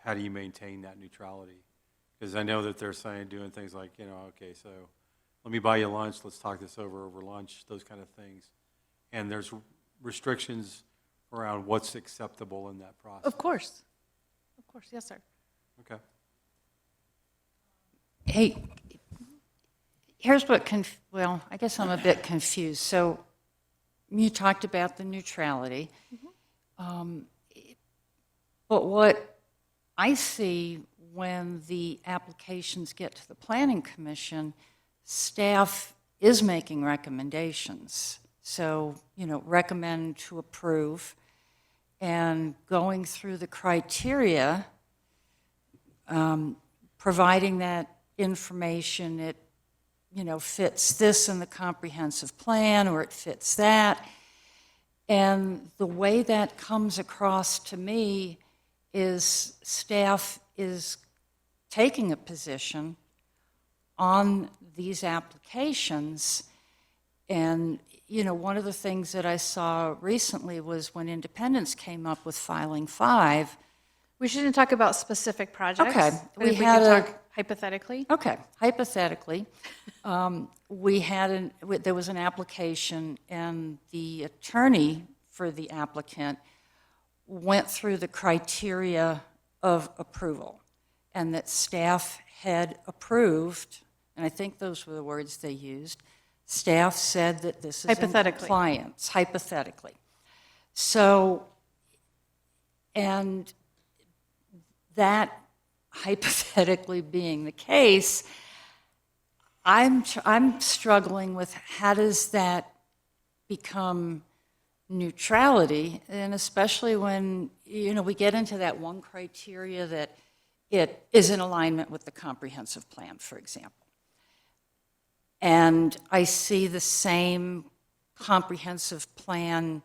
how do you maintain that neutrality? Because I know that they're saying, doing things like, okay, so let me buy you lunch, let's talk this over lunch, those kind of things. And there's restrictions around what's acceptable in that process. Of course, yes, sir. Okay. Hey, here's what, well, I guess I'm a bit confused. So you talked about the neutrality. But what I see when the applications get to the Planning Commission, staff is making recommendations. So, recommend to approve, and going through the criteria, providing that information, it, fits this in the comprehensive plan, or it fits that. And the way that comes across to me is staff is taking a position on these applications. And, one of the things that I saw recently was when Independence came up with filing 5. We shouldn't talk about specific projects. Okay, but we if had can a- talk hypothetically. Okay, hypothetically, there was an application, and the attorney for the applicant went through the criteria of approval, and that staff had approved, and I think those were the words they used, staff said that this is in Hypothetically. compliance, hypothetically. So, and that hypothetically being the case, I'm struggling with how does that become neutrality, and especially when, we get into that one criteria that it is in alignment with the comprehensive plan, for example. And I see the same comprehensive plan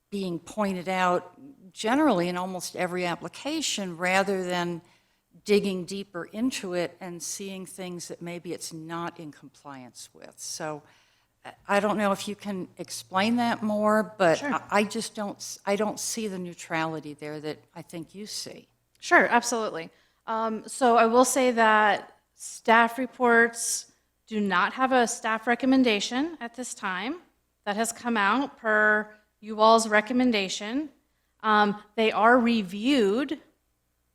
being pointed out generally in almost every application, rather than digging deeper into it and seeing things that maybe it's not in compliance with. So I don't know if you can explain that more, but Sure. I just don't see the neutrality there that I think you see. Sure, absolutely. So I will say that staff reports do not have a staff recommendation at this time. That has come out per you all's recommendation. They are reviewed.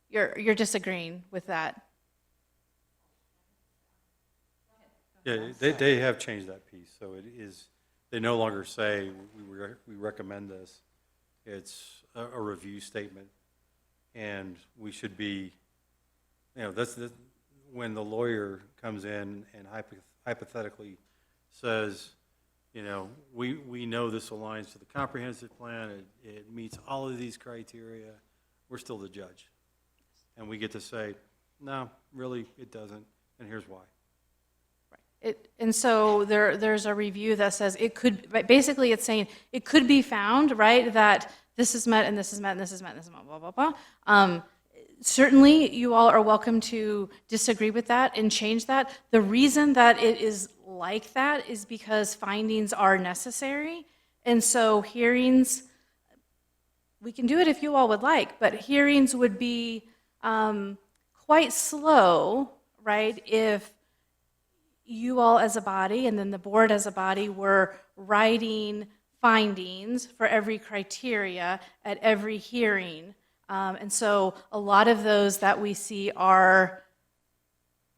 You're disagreeing with that? Yeah, they have changed that piece, so it is, they no longer say, we recommend this. It's a review statement, and we should be, when the lawyer comes in and hypothetically says, we know this aligns to the comprehensive plan, it meets all of these criteria, we're still the judge. And we get to say, no, really, it doesn't, and here's why. And so there's a review that says it could, basically it's saying it could be found, right, that this is met and this is met and this is met and this is met, blah, blah, blah. Certainly, you all are welcome to disagree with that and change that. The reason that it is like that is because findings are necessary. And so hearings, we can do it if you all would like, but hearings would be quite slow, right, if you all as a body and then the board as a body were writing findings for every criteria at every hearing. And so a lot of those that we see are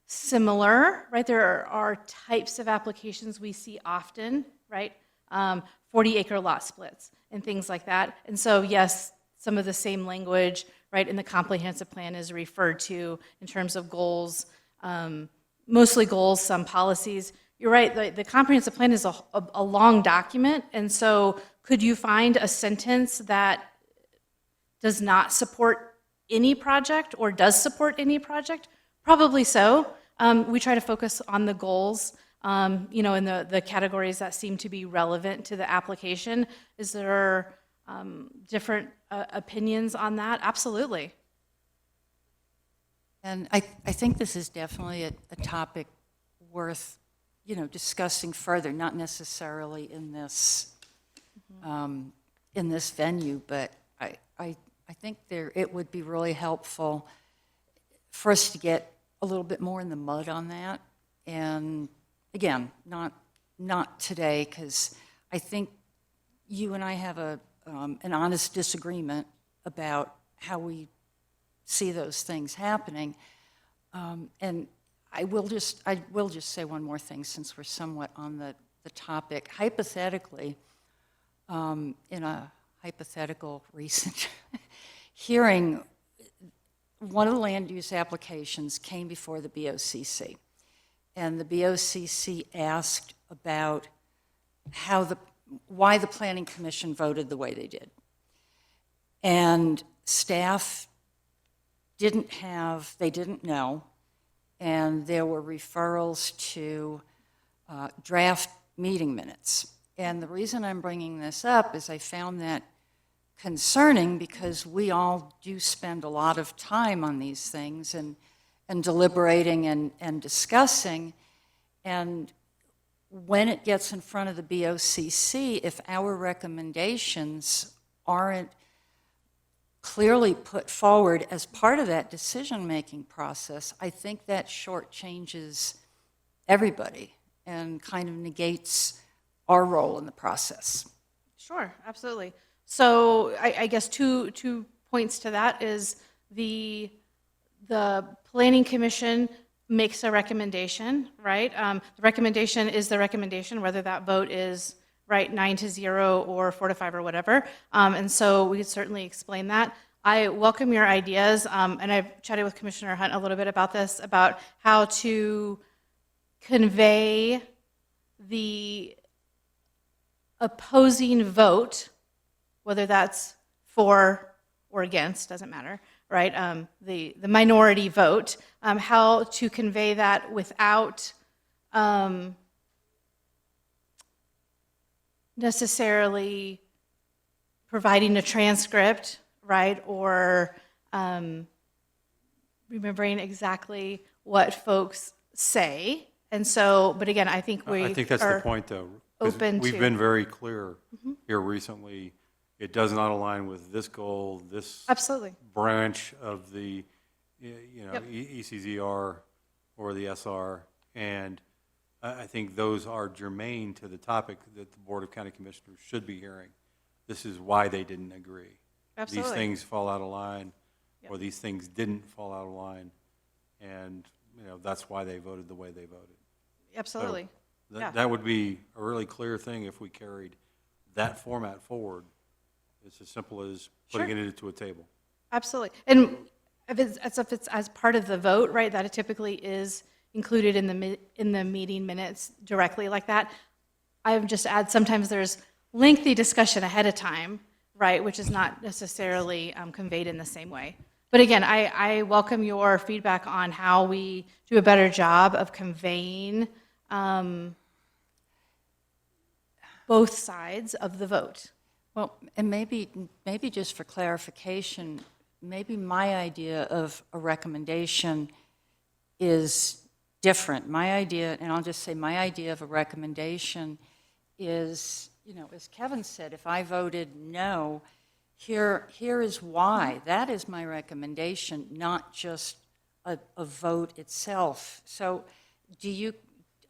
similar, right? There are types of applications we see often, right? 40-acre lot splits and things like that. And so, yes, some of the same language, right, in the comprehensive plan is referred to in terms of goals, mostly goals, some policies. You're right, the comprehensive plan is a long document, and so could you find a sentence that does not support any project or does support any project? Probably so. We try to focus on the goals, in the categories that seem to be relevant to the application. Is there different opinions on that? Absolutely. And I think this is definitely a topic worth, discussing further, not necessarily in this venue, but I think it would be really helpful for us to get a little bit more in the mud on that. And again, not today, because I think you and I have an honest disagreement about how we see those things happening. And I will just say one more thing, since we're somewhat on the topic. Hypothetically, in a hypothetical recent hearing, one of the land use applications came before the BOCC, and the BOCC asked about why the Planning Commission voted the way they did. And staff they didn't know, and there were referrals to draft meeting minutes. And the reason I'm bringing this up is I found that concerning, because we all do spend a lot of time on these things and deliberating and discussing. And when it gets in front of the BOCC, if our recommendations aren't clearly put forward as part of that decision-making process, I think that shortchanges everybody and kind of negates our role in the process. Sure, absolutely. So I guess two points to that is the planning commission makes a recommendation, right? The recommendation is the recommendation, whether that vote is, right, 9-0 or 4-5 or whatever. And so we could certainly explain that. I welcome your ideas, and I've chatted with Commissioner Hunt a little bit about this, about how to convey the opposing vote, whether that's for or against, doesn't matter, right? The minority vote, how to convey that without necessarily providing a transcript, right? Or remembering exactly what folks say. And so, but again, I think we I think that's the are point, though. 'cause open We've to- been very clear here recently. It does not align with this goal, this Absolutely. branch of the, Yep. ECZR or the SR. And I think those are germane to the topic that the Board of County Commissioners should be hearing. This is why they didn't agree. Absolutely. These things fall out of line, Yep. or these things didn't fall out of line. And, that's why they voted the way they voted. Absolutely. Yeah. That would be a really clear thing if we carried that format forward. It's as simple as putting Sure. it into a table. Absolutely. And if it's as part of the vote, right, that it typically is included in the meeting minutes directly like that. I would just add, sometimes there's lengthy discussion ahead of time, right, which is not necessarily conveyed in the same way. But again, I welcome your feedback on how we do a better job of conveying both sides of the vote. Well, and maybe just for clarification, maybe my idea of a recommendation is different. My idea, and I'll just say my idea of a recommendation is, as Kevin said, if I voted no, here is why. That is my recommendation, not just a vote itself. So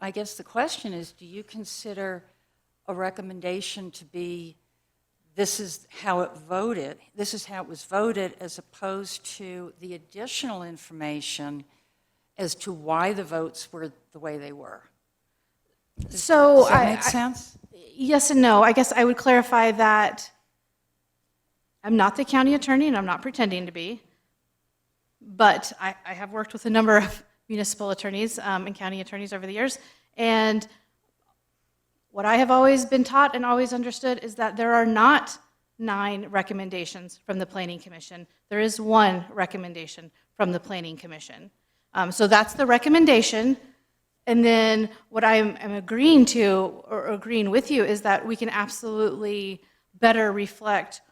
I guess the question is, do you consider a recommendation to be, this is how it was voted, as opposed to the additional information as to why the votes were the way they were? So Does that make sense? Yes and no. I guess I would clarify that I'm not the county attorney, and I'm not pretending to be, but I have worked with a number of municipal attorneys and county attorneys over the years, and what I have always been taught and always understood is that there are not 9 recommendations from the Planning Commission. There is 1 recommendation from the Planning Commission. So that's the recommendation. And then what I'm agreeing to, or agreeing with you, is that we can absolutely better reflect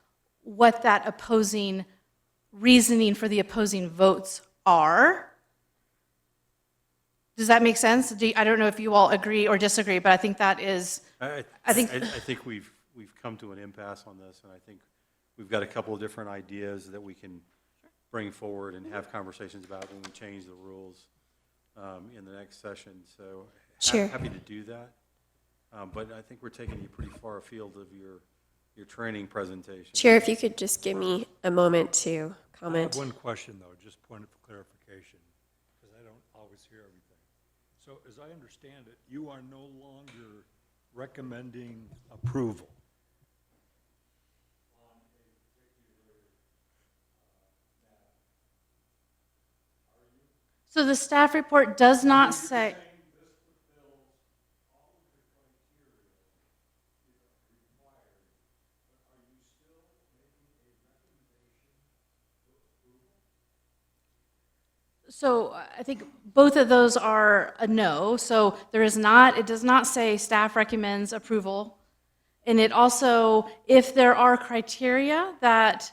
what that opposing reasoning for the opposing votes are. Does that make sense? I don't know if you all agree or disagree, but I think that is, I I think- think we've come to an impasse on this, and I think we've got a couple of different ideas that we can bring forward and have conversations about when we change the rules in the next session. So Sure. happy to do that. But I think we're taking you pretty far afield of your training presentation. Chair, if you could just give me a moment to I comment. have one question, though, just point of clarification, because I don't always hear everything. So as I understand it, you are no longer recommending approval. so the staff report does not say, so I think both of those are a no. So it does not say staff recommends approval. And it also, if there are criteria that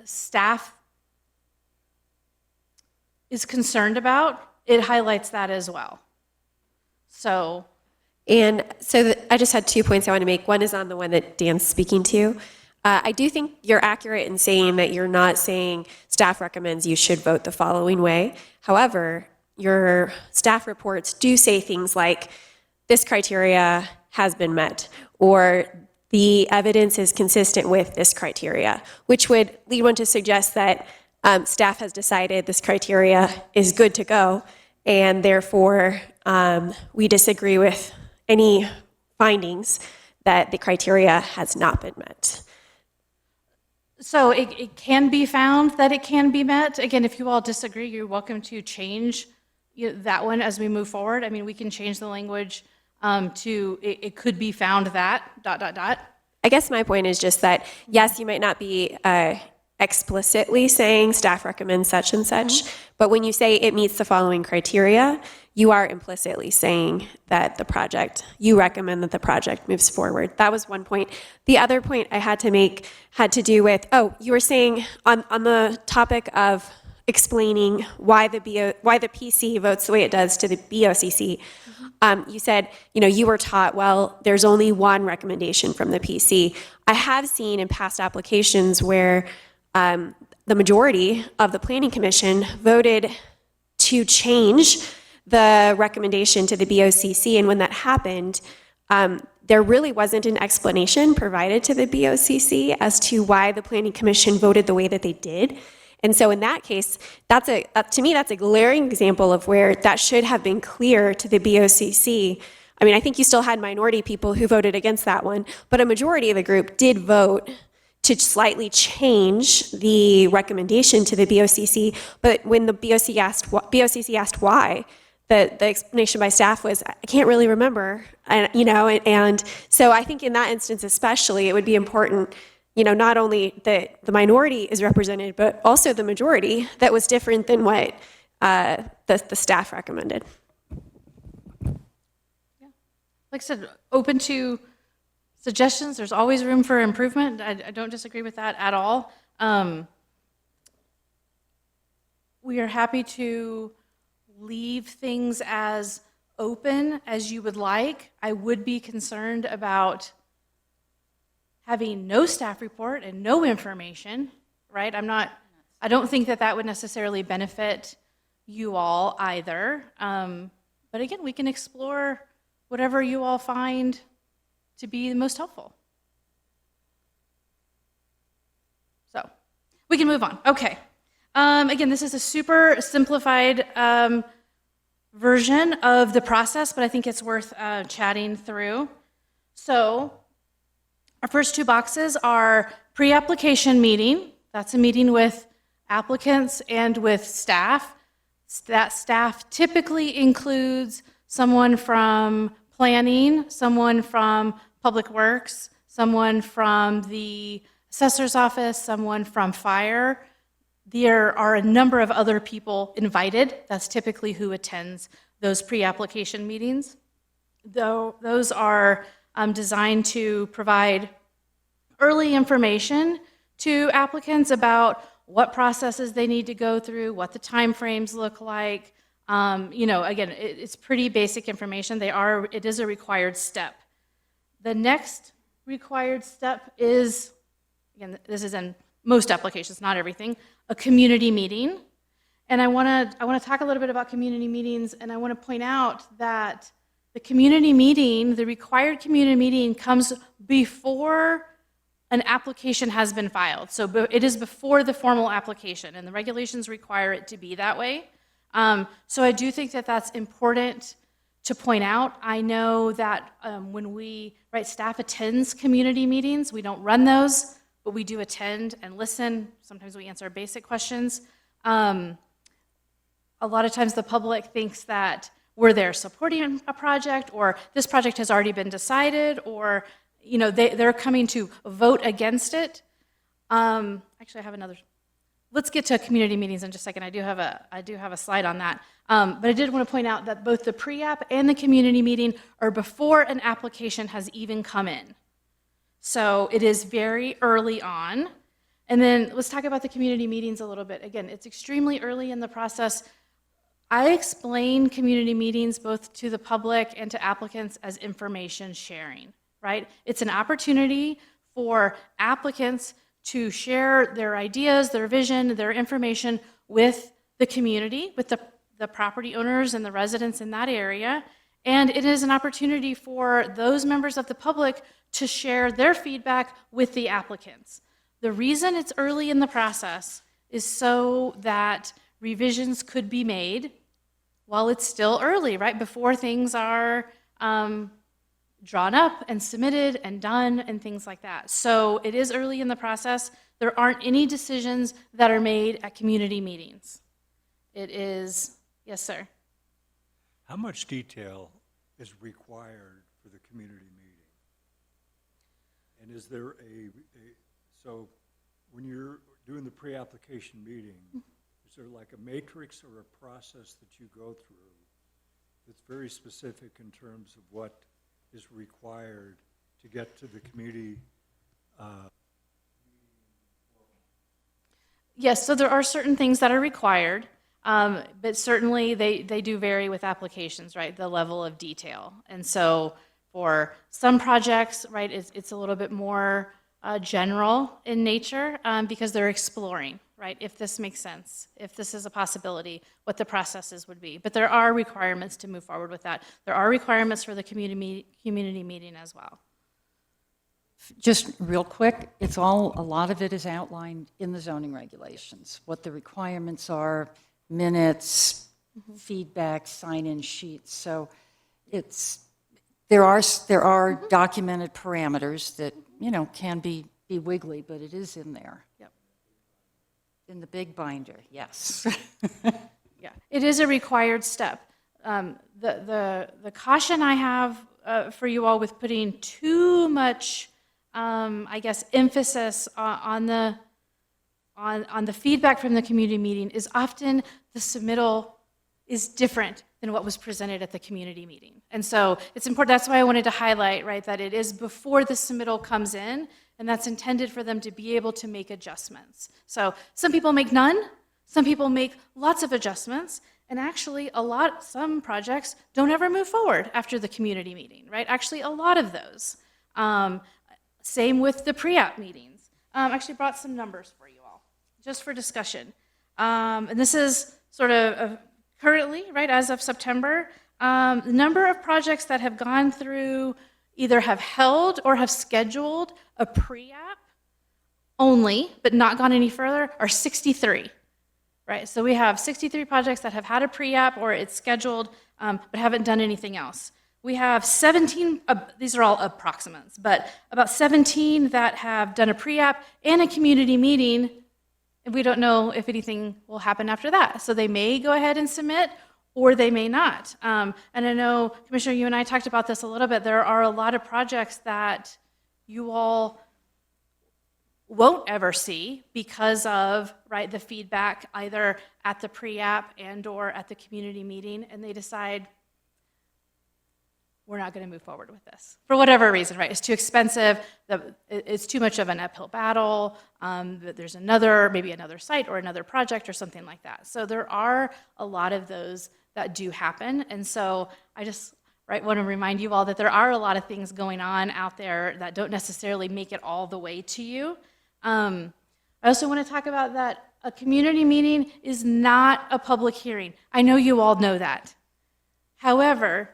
staff is concerned about, it highlights that as well. So, And so I just had 2 points I want to make. One is on the one that Dan's speaking to. I do think you're accurate in saying that you're not saying staff recommends you should vote the following way. However, your staff reports do say things like, this criteria has been met, or the evidence is consistent with this criteria, which would lead one to suggest that staff has decided this criteria is good to go, and therefore we disagree with any findings that the criteria has not been met. So it can be found that it can be met. Again, if you all disagree, you're welcome to change that one as we move forward. I mean, we can change the language to it could be found that, ... I guess my point is just that, yes, you might not be explicitly saying staff recommends such and such, but when you say it meets the following criteria, you are implicitly saying that you recommend that the project moves forward. That was one point. The other point I had to make had to do with, you were saying on the topic of explaining why the PC votes the way it does to the BOCC. You said, you were taught, well, there's only one recommendation from the PC. I have seen in past applications where the majority of the Planning Commission voted to change the recommendation to the BOCC, and when that happened, there really wasn't an explanation provided to the BOCC as to why the Planning Commission voted the way that they did. And so in that case, to me, that's a glaring example of where that should have been clear to the BOCC. I mean, I think you still had minority people who voted against that one, but a majority of the group did vote to slightly change the recommendation to the BOCC. But when the BOCC asked why, the explanation by staff was, I can't really remember, and so I think in that instance especially, it would be important, not only that the minority is represented, but also the majority that was different than what the staff recommended. Yeah. Like I said, open to suggestions. There's always room for improvement. I don't disagree with that at all. We are happy to leave things as open as you would like. I would be concerned about having no staff report and no information, right? I don't think that would necessarily benefit you all either. But again, we can explore whatever you all find to be the most helpful. So we can move on. Okay. Again, this is a super simplified version of the process, but I think it's worth chatting through. So our first two boxes are pre-application meeting. That's a meeting with applicants and with staff. That staff typically includes someone from planning, someone from public works, someone from the assessor's office, someone from fire. There are a number of other people invited. That's typically who attends those pre-application meetings. Though those are designed to provide early information to applicants about what processes they need to go through, what the timeframes look like. Again, it's pretty basic information. It is a required step. The next required step is, again, this is in most applications, not everything, a community meeting. And I want to talk a little bit about community meetings, and I want to point out that the community meeting, the required community meeting, comes before an application has been filed. So it is before the formal application, and the regulations require it to be that way. So I do think that that's important to point out. I know that when staff attends community meetings, we don't run those, but we do attend and listen. Sometimes we answer basic questions. A lot of times the public thinks that we're there supporting a project, or this project has already been decided, or they're coming to vote against it. Actually, I have another. Let's get to community meetings in just a second. I do have a slide on that. But I did want to point out that both the pre-app and the community meeting are before an application has even come in. So it is very early on. And then let's talk about the community meetings a little bit. Again, it's extremely early in the process. I explain community meetings both to the public and to applicants as information sharing, right? It's an opportunity for applicants to share their ideas, their vision, their information with the community, with the property owners and the residents in that area. And it is an opportunity for those members of the public to share their feedback with the applicants. The reason it's early in the process is so that revisions could be made while it's still early, right, before things are drawn up and submitted and done and things like that. So it is early in the process. There aren't any decisions that are made at community meetings. It is, yes, sir. How much detail is required for the community meeting? And is there so when you're doing the pre-application meeting, is there like a matrix or a process that you go through that's very specific in terms of what is required to get to the community? Yes, so there are certain things that are required, but certainly they do vary with applications, right, the level of detail. And so for some projects, right, it's a little bit more general in nature because they're exploring, right, if this makes sense, if this is a possibility, what the processes would be. But there are requirements to move forward with that. There are requirements for the community meeting as well. Just real quick, a lot of it is outlined in the zoning regulations, what the requirements are, minutes, feedback, sign-in sheets. So there are documented parameters that, can be wiggly, but it is in there. Yep. In the big binder, yes. Yeah, it is a required step. The caution I have for you all with putting too much, I guess, emphasis on the feedback from the community meeting is often the submittal is different than what was presented at the community meeting. And so it's important, that's why I wanted to highlight, right, that it is before the submittal comes in, and that's intended for them to be able to make adjustments. So some people make none, some people make lots of adjustments, and actually some projects don't ever move forward after the community meeting, right? Actually, a lot of those. Same with the pre-app meetings. Actually brought some numbers for you all, just for discussion. And this is sort of currently, right, as of September, the number of projects that have gone through, either have held or have scheduled a pre-app only, but not gone any further, are 63. Right, so we have 63 projects that have had a pre-app or it's scheduled, but haven't done anything else. We have 17, these are all approximates, but about 17 that have done a pre-app and a community meeting, and we don't know if anything will happen after that. So they may go ahead and submit, or they may not. And I know, Commissioner, you and I talked about this a little bit. There are a lot of projects that you all won't ever see because of, right, the feedback either at the pre-app and or at the community meeting, and they decide, we're not going to move forward with this for whatever reason, right? It's too expensive, it's too much of an uphill battle, there's maybe another site or another project or something like that. So there are a lot of those that do happen, and so I just want to remind you all that there are a lot of things going on out there that don't necessarily make it all the way to you. I also want to talk about that a community meeting is not a public hearing. I know you all know that. However,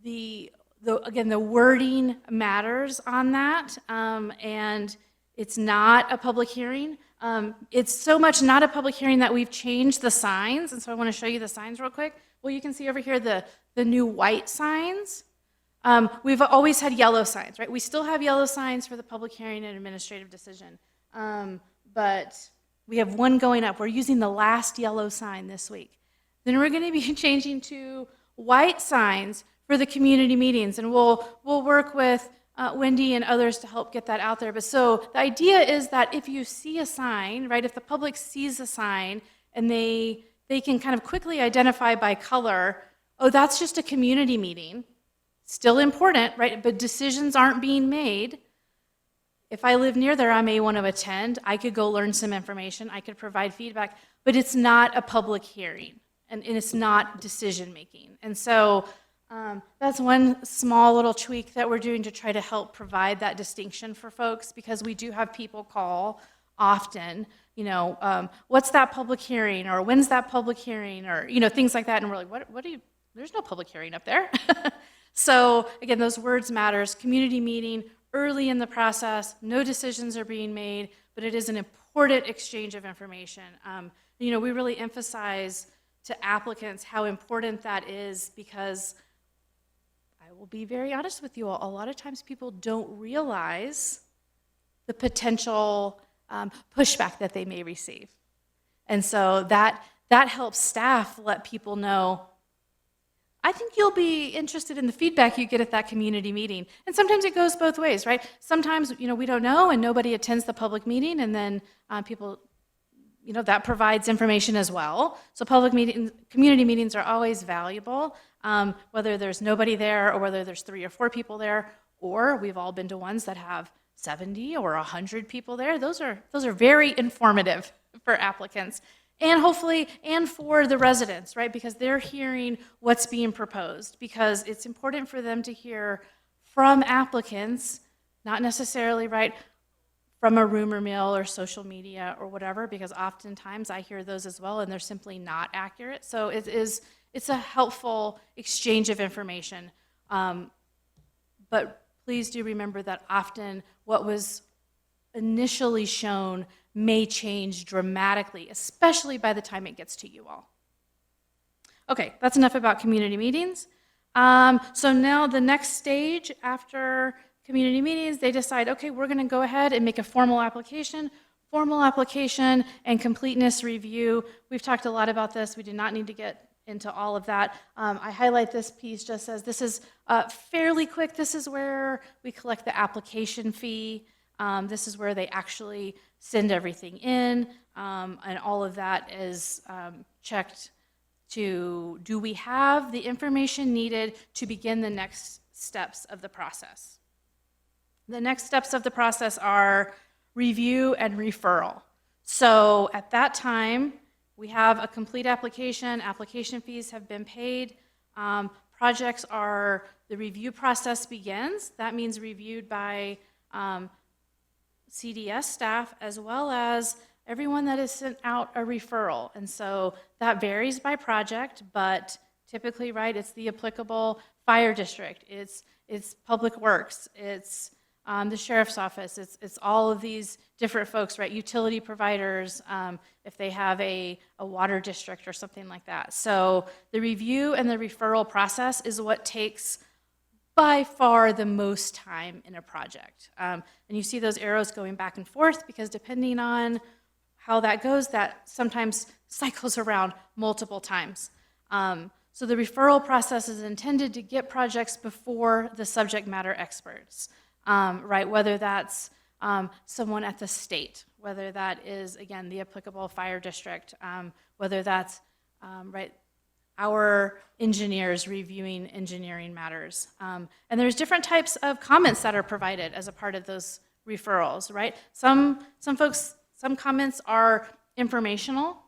again, the wording matters on that, and it's not a public hearing. It's so much not a public hearing that we've changed the signs, and so I want to show you the signs real quick. Well, you can see over here the new white signs. We've always had yellow signs, right? We still have yellow signs for the public hearing and administrative decision, but we have one going up. We're using the last yellow sign this week. Then we're going to be changing to white signs for the community meetings, and we'll work with Wendy and others to help get that out there. But so the idea is that if you see a sign, right, if the public sees a sign and they can kind of quickly identify by color, oh, that's just a community meeting, still important, right, but decisions aren't being made. If I live near there, I may want to attend. I could go learn some information. I could provide feedback, but it's not a public hearing, and it's not decision-making. And so that's one small little tweak that we're doing to try to help provide that distinction for folks, because we do have people call often, what's that public hearing, or when's that public hearing, or, things like that, and we're like, what do you, there's no public hearing up there. So again, those words matters. Community meeting, early in the process, no decisions are being made, but it is an important exchange of information. We really emphasize to applicants how important that is because I will be very honest with you all, a lot of times people don't realize the potential pushback that they may receive. And so that helps staff let people know, I think you'll be interested in the feedback you get at that community meeting. And sometimes it goes both ways, right? Sometimes, we don't know and nobody attends the public meeting, and then people, that provides information as well. So community meetings are always valuable, whether there's nobody there or whether there's 3 or 4 people there, or we've all been to ones that have 70 or 100 people there. Those are very informative for applicants. And hopefully, and for the residents, right? Because they're hearing what's being proposed. Because it's important for them to hear from applicants, not necessarily, right, from a rumor mill or social media or whatever, because oftentimes I hear those as well, and they're simply not accurate. So it's a helpful exchange of information. But please do remember that often what was initially shown may change dramatically, especially by the time it gets to you all. Okay, that's enough about community meetings. So now the next stage after community meetings, they decide, okay, we're going to go ahead and make a formal application and completeness review. We've talked a lot about this. We do not need to get into all of that. I highlight this piece just as this is fairly quick. This is where we collect the application fee. This is where they actually send everything in, and all of that is checked to, do we have the information needed to begin the next steps of the process? The next steps of the process are review and referral. So at that time, we have a complete application fees have been paid, the review process begins. That means reviewed by CDS staff as well as everyone that has sent out a referral. And so that varies by project, but typically, right, it's the applicable fire district, it's public works, it's the sheriff's office, it's all of these different folks, right, utility providers, if they have a water district or something like that. So the review and the referral process is what takes by far the most time in a project. And you see those arrows going back and forth because depending on how that goes, that sometimes cycles around multiple times. So the referral process is intended to get projects before the subject matter experts, right? Whether that's someone at the state, whether that is, again, the applicable fire district, whether that's, right, our engineers reviewing engineering matters. And there's different types of comments that are provided as a part of those referrals, right? Some comments are informational,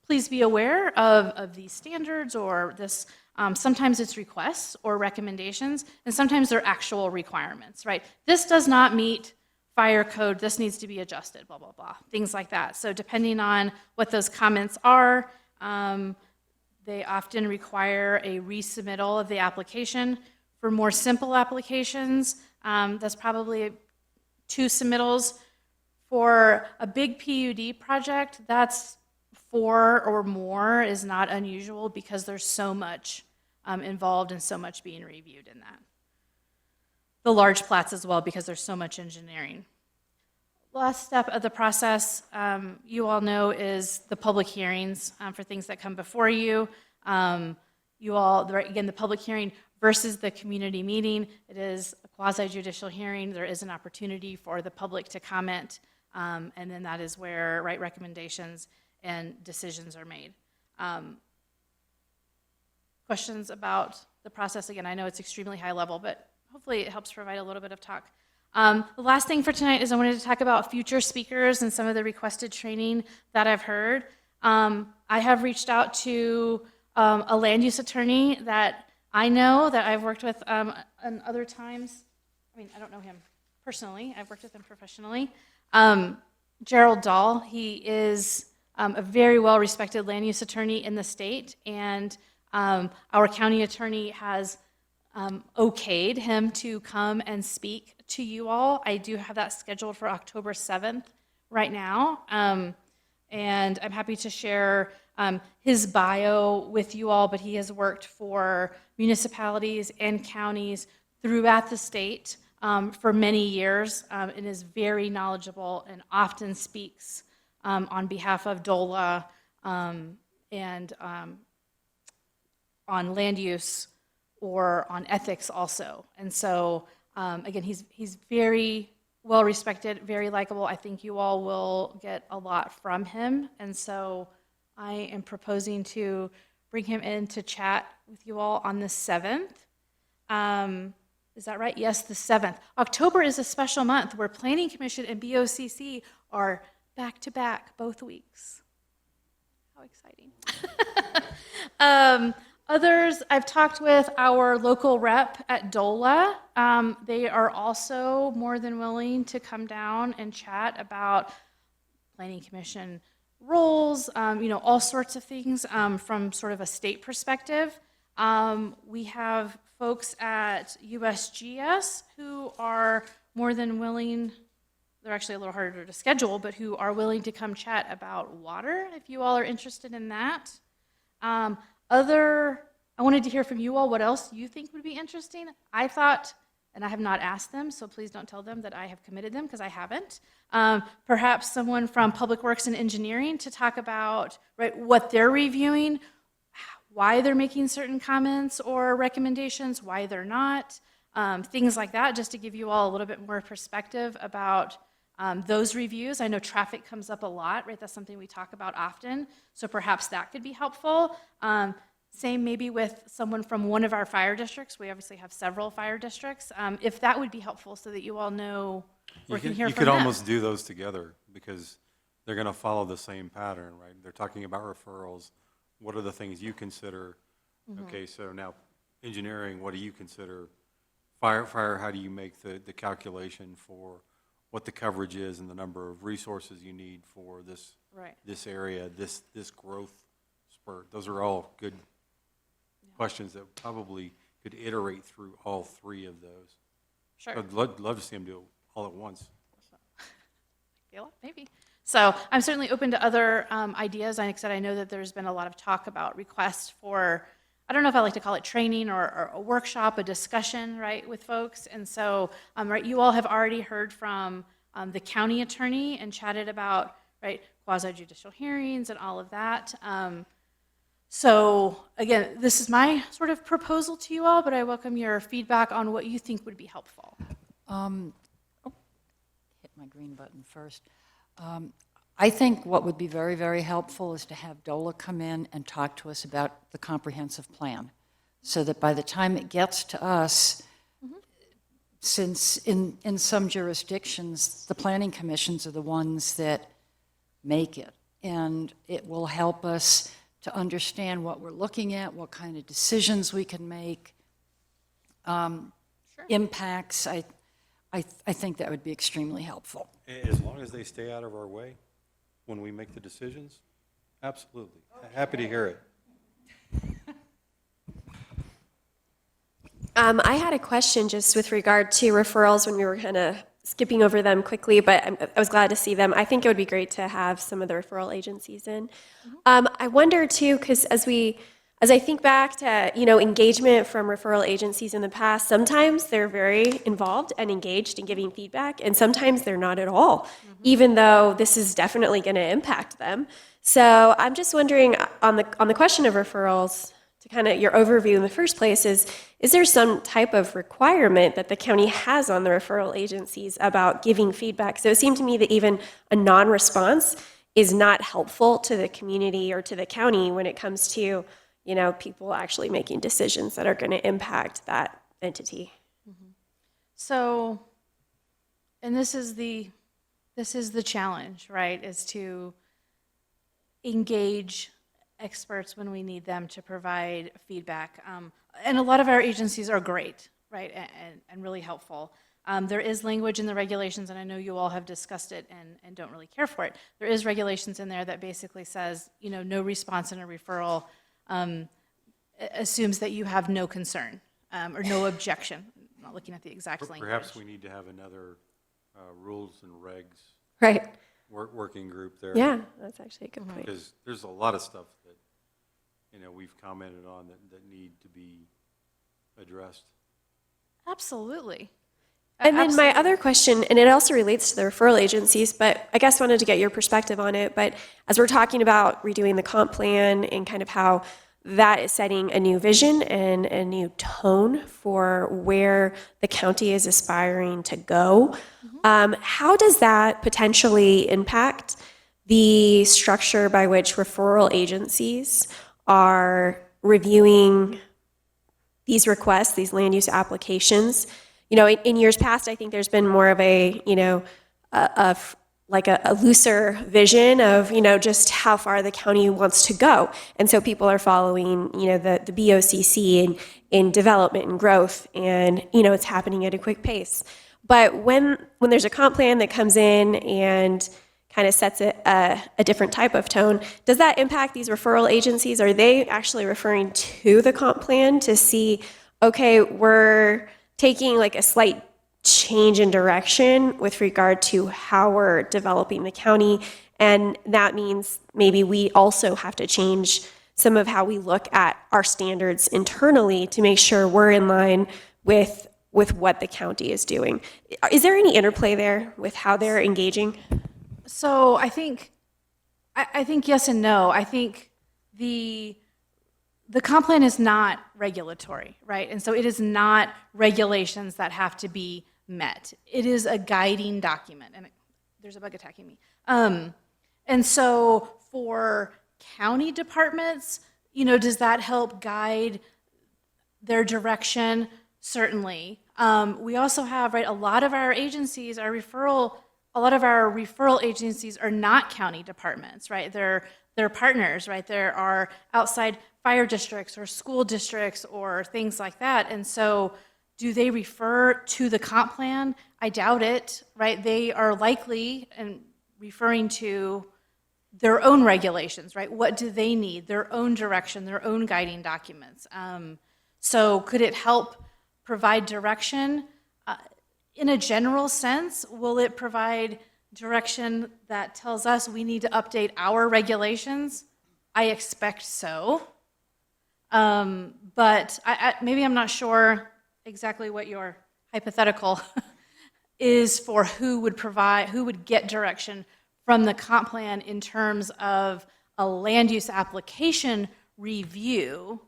please be aware of these standards or this, sometimes it's requests or recommendations, and sometimes they're actual requirements, right? This does not meet fire code, this needs to be adjusted, blah, blah, blah, things like that. So depending on what those comments are, they often require a resubmittal of the application. For more simple applications, that's probably 2 submittals. For a big PUD project, that's 4 or more is not unusual because there's so much involved and so much being reviewed in that. The large plats as well because there's so much engineering. Last step of the process, you all know, is the public hearings for things that come before you. Again, the public hearing versus the community meeting, it is a quasi-judicial hearing. There is an opportunity for the public to comment, and then that is where, right, recommendations and decisions are made. Questions about the process? Again, I know it's extremely high level, but hopefully it helps provide a little bit of talk. The last thing for tonight is I wanted to talk about future speakers and some of the requested training that I've heard. I have reached out to a land use attorney that I know that I've worked with in other times. I mean, I don't know him personally. I've worked with him professionally. Gerald Dahl, he is a very well-respected land use attorney in the state, and our county attorney has okayed him to come and speak to you all. I do have that scheduled for October 7th right now. And I'm happy to share his bio with you all, but he has worked for municipalities and counties throughout the state for many years and is very knowledgeable and often speaks on behalf of DOLA and on land use or on ethics also. And so, again, he's very well respected, very likable. I think you all will get a lot from him. And so I am proposing to bring him in to chat with you all on the 7th. Is that right? Yes, the 7th. October is a special month where Planning Commission and BOCC are back to back both weeks. How exciting. Others, I've talked with our local rep at DOLA. They are also more than willing to come down and chat about Planning Commission roles, all sorts of things from sort of a state perspective. We have folks at USGS who are more than willing, they're actually a little harder to schedule, but who are willing to come chat about water, if you all are interested in that. I wanted to hear from you all what else you think would be interesting. I thought, and I have not asked them, so please don't tell them that I have committed them, because I haven't. Perhaps someone from Public Works and Engineering to talk about what they're reviewing, why they're making certain comments or recommendations, why they're not, things like that, just to give you all a little bit more perspective about those reviews. I know traffic comes up a lot, right? That's something we talk about often, so perhaps that could be helpful. Same maybe with someone from one of our fire districts. We obviously have several fire districts. If that would be helpful so that you all know or can hear You from could them. almost do those together because they're going to follow the same pattern, right? They're talking about referrals. What are the things you consider? Okay, so now engineering, what do you consider? Fire, how do you make the calculation for what the coverage is and the number of resources you need for this Right. this area, this growth spurt? Those are all good questions that probably could iterate through all three of those. Sure. I'd love to see them do it all at once. Maybe. So I'm certainly open to other ideas. Like I said, I know that there's been a lot of talk about requests for, I don't know if I like to call it training or a workshop, a discussion, right, with folks. And so, right, you all have already heard from the county attorney and chatted about, right, quasi-judicial hearings and all of that. So again, this is my sort of proposal to you all, but I welcome your feedback on what you think would be helpful. Hit my green button first. I think what would be very, very helpful is to have DOLA come in and talk to us about the comprehensive plan, so that by the time it gets to us, since in some jurisdictions, the planning commissions are the ones that make it, and it will help us to understand what we're looking at, what kind of decisions we can make, impacts. I think that would be extremely helpful. As long as they stay out of our way when we make the decisions, absolutely. Happy to hear it. I had a question just with regard to referrals when we were kind of skipping over them quickly, but I was glad to see them. I think it would be great to have some of the referral agencies in. I wonder too, because as I think back to, engagement from referral agencies in the past, sometimes they're very involved and engaged in giving feedback, and sometimes they're not at all, even though this is definitely going to impact them. So I'm just wondering, on the question of referrals, to kind of your overview in the first place, is there some type of requirement that the county has on the referral agencies about giving feedback? So it seemed to me that even a non-response is not helpful to the community or to the county when it comes to people actually making decisions that are going to impact that entity. So, and this is the challenge, right, is to engage experts when we need them to provide feedback. And a lot of our agencies are great, right, and really helpful. There is language in the regulations, and I know you all have discussed it and don't really care for it. There is regulations in there that basically says, no response in a referral assumes that you have no concern or no objection. not looking at the exact language. Perhaps we need to have another rules and regs Right. working group there. Yeah, that's actually a good point. Because there's a lot of stuff that, we've commented on that need to be addressed. Absolutely. And then my Absolutely. other question, and it also relates to the referral agencies, but I guess wanted to get your perspective on it. But as we're talking about redoing the comp plan and kind of how that is setting a new vision and a new tone for where the county is aspiring to go, how does that potentially impact the structure by which referral agencies are reviewing these requests, these land use applications? In years past, I think there's been more of a, a looser vision of, just how far the county wants to go. And so people are following, the BOCC in development and growth, and, it's happening at a quick pace. But when there's a comp plan that comes in and kind of sets a different type of tone, does that impact these referral agencies? Are they actually referring to the comp plan to see, okay, we're taking like a slight change in direction with regard to how we're developing the county, and that means maybe we also have to change some of how we look at our standards internally to make sure we're in line with what the county is doing? Is there any interplay there with how they're engaging? So I think yes and no. I think the comp plan is not regulatory, right? And so it is not regulations that have to be met. It is a guiding document, and there's a bug attacking me. And so for county departments, does that help guide their direction? Certainly. We also have, right, a lot of our referral agencies are not county departments, right? They're partners, right? There are outside fire districts or school districts or things like that. And so do they refer to the comp plan? I doubt it, right? They are likely and referring to their own regulations, right? What do they need? Their own direction, their own guiding documents. So could it help provide direction? In a general sense, will it provide direction that tells us we need to update our regulations? I expect so. But maybe I'm not sure exactly what your hypothetical is for who would get direction from the comp plan in terms of a land use application review.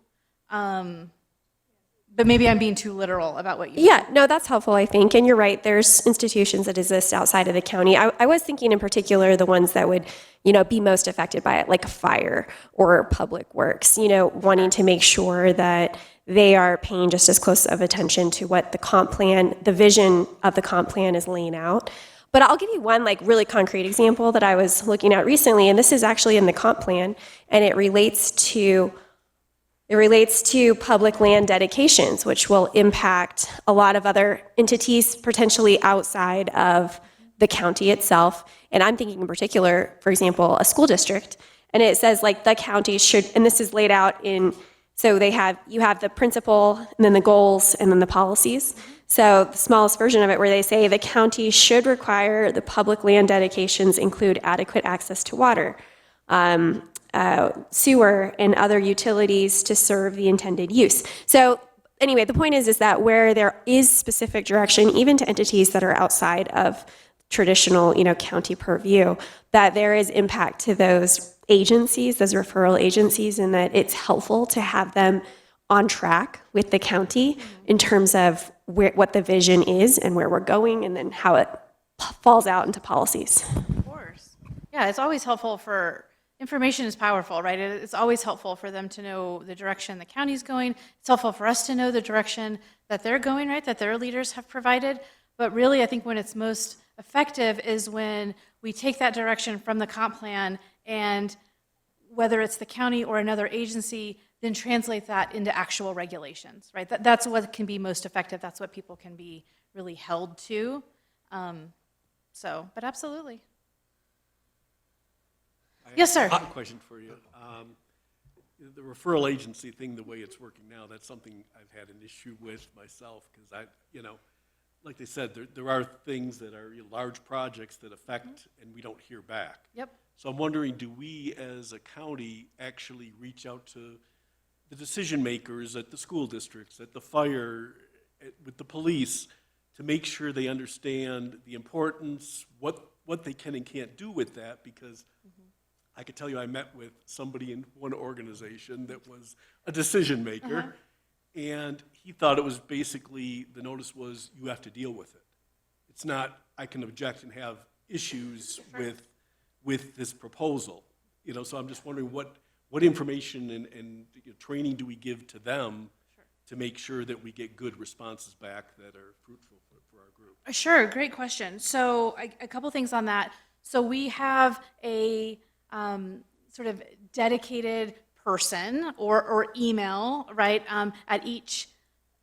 But maybe I'm being too literal about what you Yeah, no, that's helpful, I think. And you're right, there's institutions that exist outside of the county. I was thinking in particular the ones that would, be most affected by it, like fire or public works, wanting to make sure that they are paying just as close of attention to what the comp plan, the vision of the comp plan is laying out. But I'll give you one really concrete example that I was looking at recently, and this is actually in the comp plan, and it relates to public land dedications, which will impact a lot of other entities potentially outside of the county itself. And I'm thinking in particular, for example, a school district. And it says the county should, and this is laid out in, so you have the principle and then the goals and then the policies. So the smallest version of it where they say the county should require the public land dedications include adequate access to water, sewer, and other utilities to serve the intended use. So anyway, the point is that where there is specific direction, even to entities that are outside of traditional, county purview, that there is impact to those agencies, those referral agencies, and that it's helpful to have them on track with the county in terms of what the vision is and where we're going, and then how it falls out into policies. Of course. Yeah, it's always helpful information is powerful, right? It's always helpful for them to know the direction the county's going. It's helpful for us to know the direction that they're going, right, that their leaders have provided. But really, I think when it's most effective is when we take that direction from the comp plan and whether it's the county or another agency, then translate that into actual regulations, right? That's what can be most effective. That's what people can be really held to. But absolutely. Yes, sir. I have a question for you. the referral agency thing, the way it's working now, that's something I've had an issue with myself, because like they said, there are things that are large projects that affect, and we don't hear back. Yep. So I'm wondering, do we as a county actually reach out to the decision makers at the school districts, at the fire, with the police, to make sure they understand the importance, what they can and can't do with that? Because I could tell you, I met with somebody in one organization that was a decision maker, and he thought it was basically, the notice was, you have to deal with it. It's not, I can object and have issues with this proposal. So I'm just wondering what information and training do we give to them to make sure that we get good responses back that are fruitful for our group? Sure, great question. So a couple things on that. So we have a sort of dedicated person or email, right, at each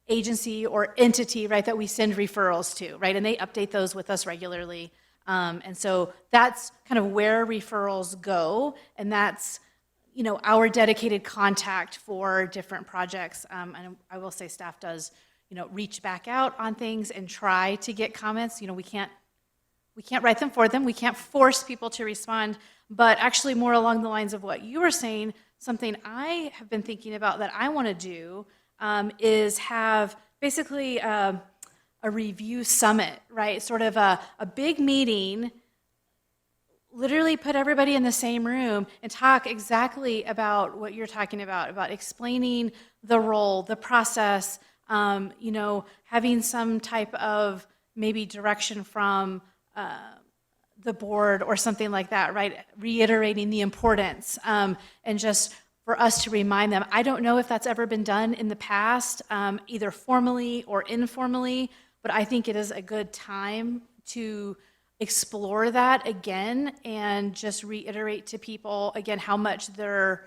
agency or entity, right, that we send referrals to, right, and they update those with us regularly. And so that's kind of where referrals go, and that's, our dedicated contact for different projects. And I will say staff does, reach back out on things and try to get comments. We can't write them for them. We can't force people to respond, but actually more along the lines of what you were saying, something I have been thinking about that I want to do is have basically a review summit, right? Sort of a big meeting, literally put everybody in the same room and talk exactly about what you're talking about explaining the role, the process, having some type of maybe direction from the board or something like that, right? Reiterating the importance and just for us to remind them. I don't know if that's ever been done in the past, either formally or informally, but I think it is a good time to explore that again and just reiterate to people again how much their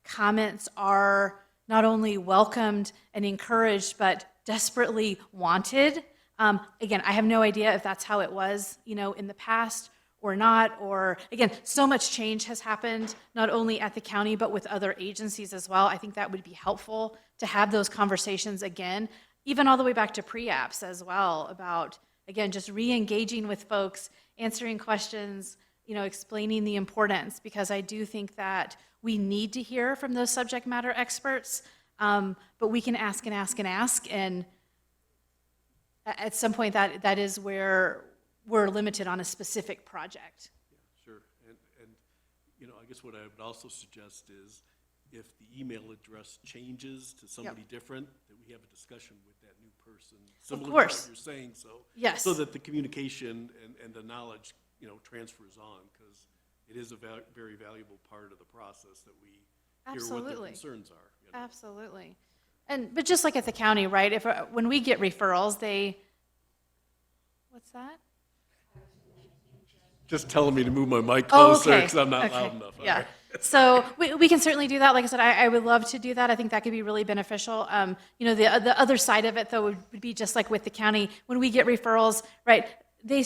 comments are not only welcomed and encouraged, but desperately wanted. Again, I have no idea if that's how it was, in the past or not, or again, so much change has happened, not only at the county, but with other agencies as well. I think that would be helpful to have those conversations again, even all the way back to pre-apps as well, about, again, just re-engaging with folks, answering questions, explaining the importance, because I do think that we need to hear from those subject matter experts, but we can ask and ask and ask, and at some point that is where we're limited on a specific project. Sure, and I guess what I would also suggest is if the email address changes to somebody different, that we have a discussion with that new person, similar to what you're saying, Yes. So that the communication and the knowledge, transfers on, because it is a very valuable part of the process that we hear what their concerns are. Absolutely. But just like at the county, right, when we get referrals, what's that? Just telling me to move my mic closer okay. because I'm not Okay. loud enough. Yeah. All right. So we can certainly do that. Like I said, I would love to do that. I think that could be really beneficial. The other side of it, though, would be just like with the county. When we get referrals, right, they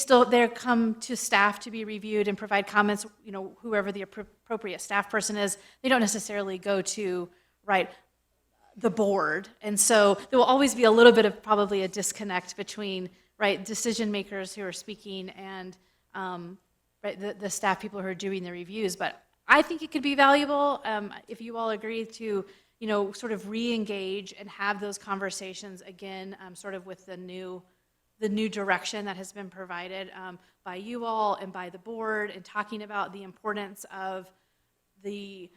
come to staff to be reviewed and provide comments, whoever the appropriate staff person is. They don't necessarily go to, right, the board. And so there will always be a little bit of probably a disconnect between, right, decision makers who are speaking and right, the staff people who are doing the reviews. But I think it could be valuable if you all agree to, sort of re-engage and have those conversations again, sort of with the new direction that has been provided by you all and by the board, and talking about the importance of the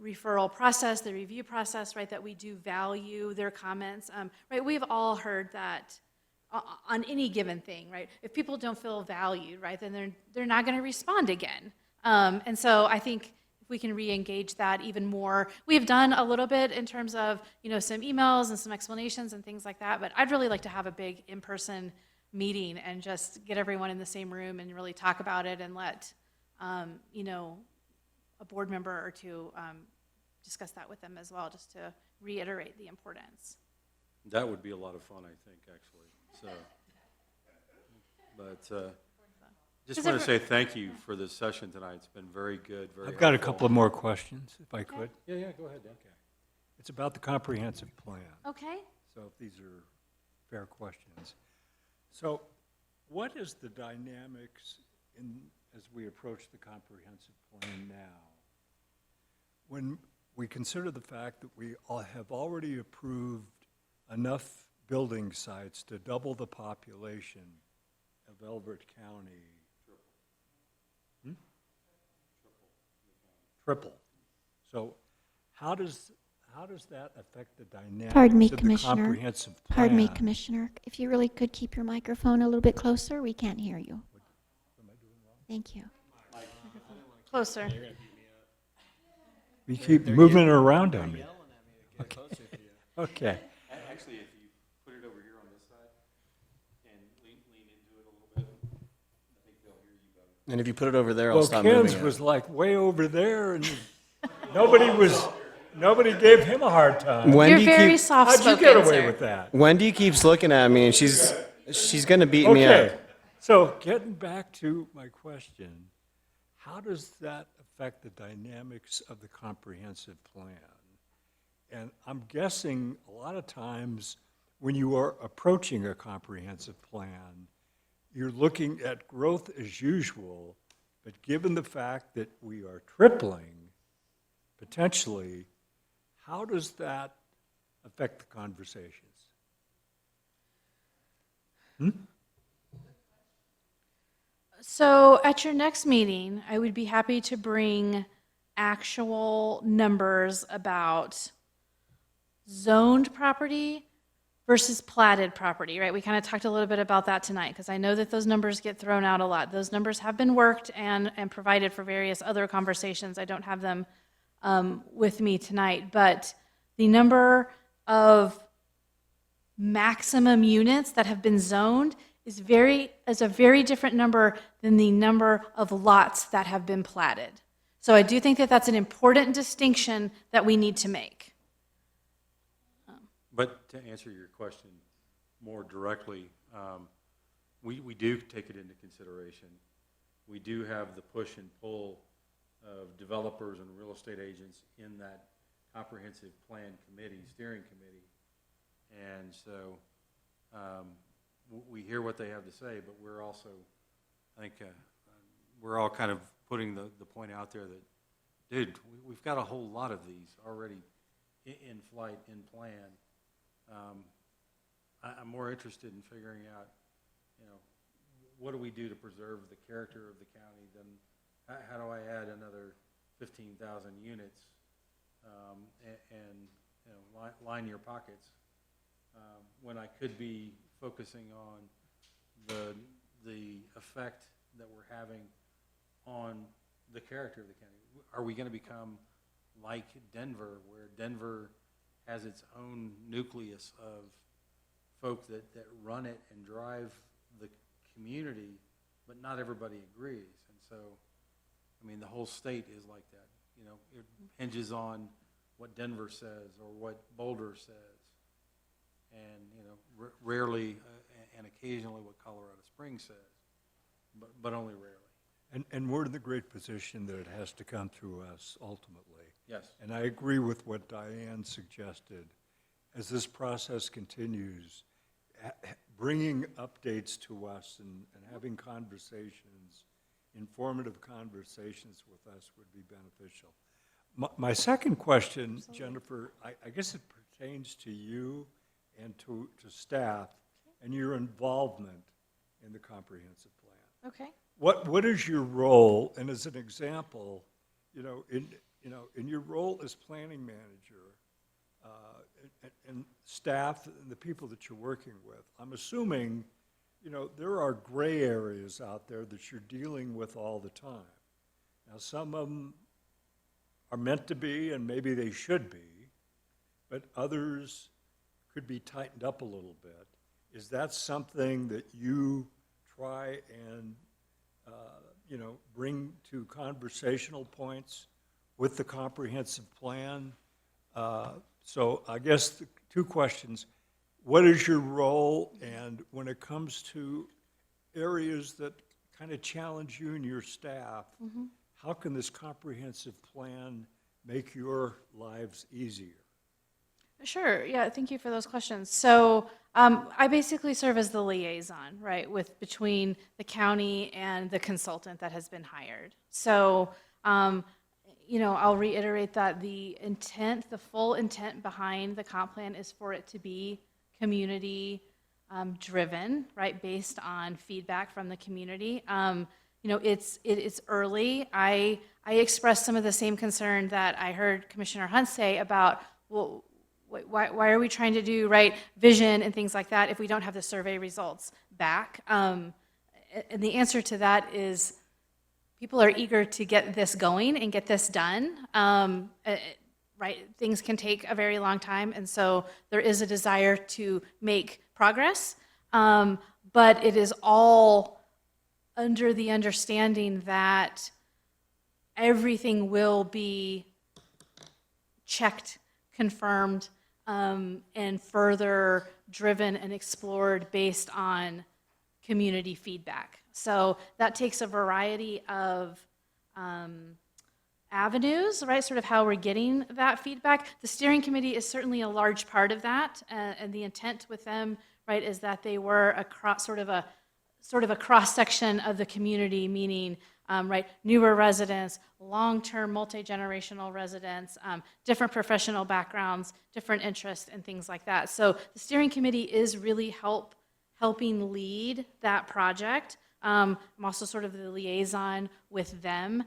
referral process, the review process, right, that we do value their comments. Right, we've all heard that on any given thing, right? If people don't feel valued, right, then they're not going to respond again. And so I think if we can re-engage that even more, we have done a little bit in terms of, some emails and some explanations and things like that, but I'd really like to have a big in-person meeting and just get everyone in the same room and really talk about it and let, a board member or two discuss that with them as well, just to reiterate the importance. That would be a lot of fun, I think, actually. So, but just want to say thank you for this session tonight. It's been very good, very I've got a helpful. couple of more questions, if I could. Yeah, go ahead, Dan. It's about the comprehensive plan. Okay. So if these are fair questions. So what is the dynamics as we approach the comprehensive plan now? When we consider the fact that we have already approved enough building sites to double the population of Elbert County. Triple. So how does that affect the dynamics Pardon me, of the Commissioner. comprehensive plan? Pardon me, Commissioner. If you really could keep your microphone a little bit closer, we can't hear you. Thank you. Closer. You keep moving it around on me. Okay. Actually, if you put it over here on this side and lean into it a little bit, I think they'll hear you better. And if you put it over there, I'll Well, stop moving Ken's it. was like way over there, and nobody gave him a hard time. You're very soft-spoken, How'd you get away sir. with that? Wendy keeps looking at me, and she's gonna beat me Okay, up. so getting back to my question, how does that affect the dynamics of the comprehensive plan? And I'm guessing a lot of times when you are approaching a comprehensive plan, you're looking at growth as usual, but given the fact that we are tripling, potentially, how does that affect the conversations? So at your next meeting, I would be happy to bring actual numbers about zoned property versus platted property, right? We kind of talked a little bit about that tonight, because I know that those numbers get thrown out a lot. Those numbers have been worked and provided for various other conversations. I don't have them with me tonight, but the number of maximum units that have been zoned is a very different number than the number of lots that have been platted. So I do think that that's an important distinction that we need to make. But to answer your question more directly, we do take it into consideration. We do have the push and pull of developers and real estate agents in that comprehensive plan committee, steering committee. And so we hear what they have to say, but we're also, I think, we're all kind of putting the point out there that, dude, we've got a whole lot of these already in flight, in plan. I'm more interested in figuring out, what do we do to preserve the character of the county than how do I add another 15,000 units and line your pockets when I could be focusing on the effect that we're having on the character of the county. Are we going to become like Denver, where Denver has its own nucleus of folk that run it and drive the community, but not everybody agrees? And so, I mean, the whole state is like that. It hinges on what Denver says or what Boulder says, and rarely and occasionally what Colorado Springs says, but only rarely. And we're in the great position that it has to come through us ultimately. Yes. And I agree with what Diane suggested. As this process continues, bringing updates to us and having conversations, informative conversations with us would be beneficial. My second question, Jennifer, I guess it pertains to you and to staff and your involvement in the comprehensive plan. Okay. What is your role? And as an example, in your role as planning manager and staff and the people that you're working with, I'm assuming, there are gray areas out there that you're dealing with all the time. Now, some of them are meant to be, and maybe they should be, but others could be tightened up a little bit. Is that something that you try and bring to conversational points with the comprehensive plan? So I guess the two questions. What is your role? And when it comes to areas that kind of challenge you and your staff, how can this comprehensive plan make your lives easier? Sure, yeah, thank you for those questions. So I basically serve as the liaison, right, between the county and the consultant that has been hired. So, I'll reiterate that the intent, the full intent behind the comp plan is for it to be community driven, right, based on feedback from the community. It's early. I expressed some of the same concern that I heard Commissioner Hunt say about, well, why are we trying to do, right, vision and things like that if we don't have the survey results back? And the answer to that is people are eager to get this going and get this done. Right, things can take a very long time, and so there is a desire to make progress, but it is all under the understanding that everything will be checked, confirmed, and further driven and explored based on community feedback. So that takes a variety of avenues, right, sort of how we're getting that feedback. The steering committee is certainly a large part of that, and the intent with them, right, is that they were sort of a cross-section of the community, meaning right, newer residents, long-term multi-generational residents, different professional backgrounds, different interests, and things like that. So the steering committee is really helping lead that project. I'm also sort of the liaison with them.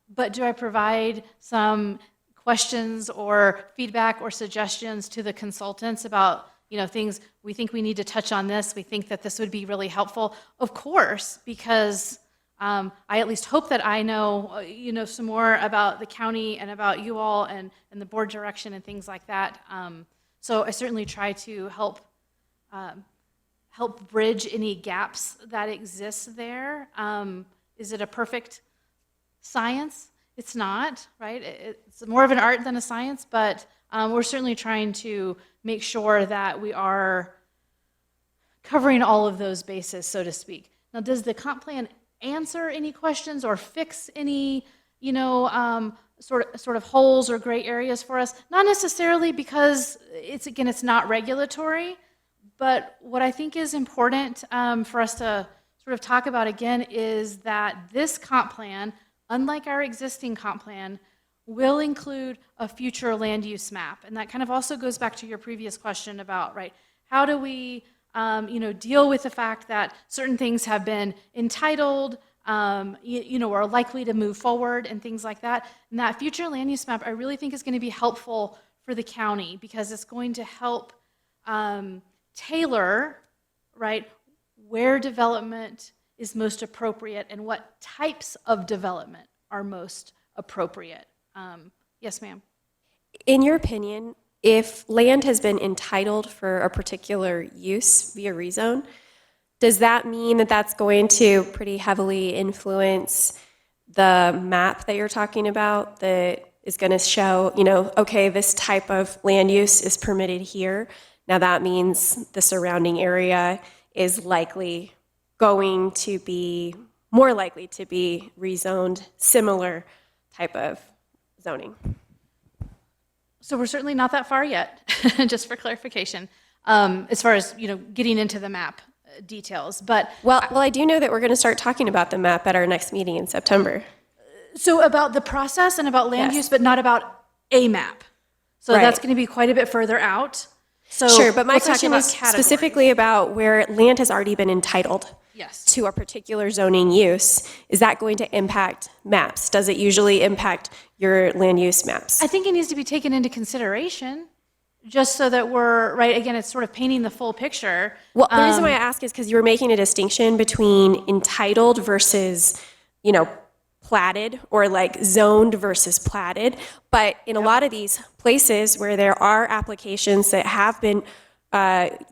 But do I provide some questions or feedback or suggestions to the consultants about, things we think we need to touch on this, we think that this would be really helpful? Of course, because I at least hope that I know, some more about the county and about you all and the board direction and things like that. So I certainly try to help bridge any gaps that exist there. Is it a perfect science? It's not, right? It's more of an art than a science, but we're certainly trying to make sure that we are covering all of those bases, so to speak. Now, does the comp plan answer any questions or fix any, sort of holes or gray areas for us? Not necessarily, because it's not regulatory, but what I think is important for us to sort of talk about again is that this comp plan, unlike our existing comp plan, will include a future land use map. And that kind of also goes back to your previous question about, right, how do we deal with the fact that certain things have been entitled, are likely to move forward and things like that. And that future land use map, I really think is going to be helpful for the county because it's going to help tailor, right, where development is most appropriate and what types of development are most appropriate. Yes, ma'am. In your opinion, if land has been entitled for a particular use via rezone, does that mean that that's going to pretty heavily influence the map that you're talking about that is going to show, okay, this type of land use is permitted here. Now that means the surrounding area is likely going to be more likely to be rezoned similar type of zoning. So we're certainly not that far yet, just for clarification, as far as, getting into the map details. But Well, I do know that we're going to start talking about the map at our next meeting in September. so about the process and about land Yes. use, but not about a map. So Right. that's going to be quite a bit further out. So Sure, but my we'll talk question about is categories. specifically about where land has already been entitled Yes. to a particular zoning use. Is that going to impact maps? Does it usually impact your land use maps? I think it needs to be taken into consideration, just so that we're, right, again, it's sort of painting the full picture. Well, the reason why I ask is because you were making a distinction between entitled versus, platted, or like zoned versus platted. But in a lot of these places where there are applications that have been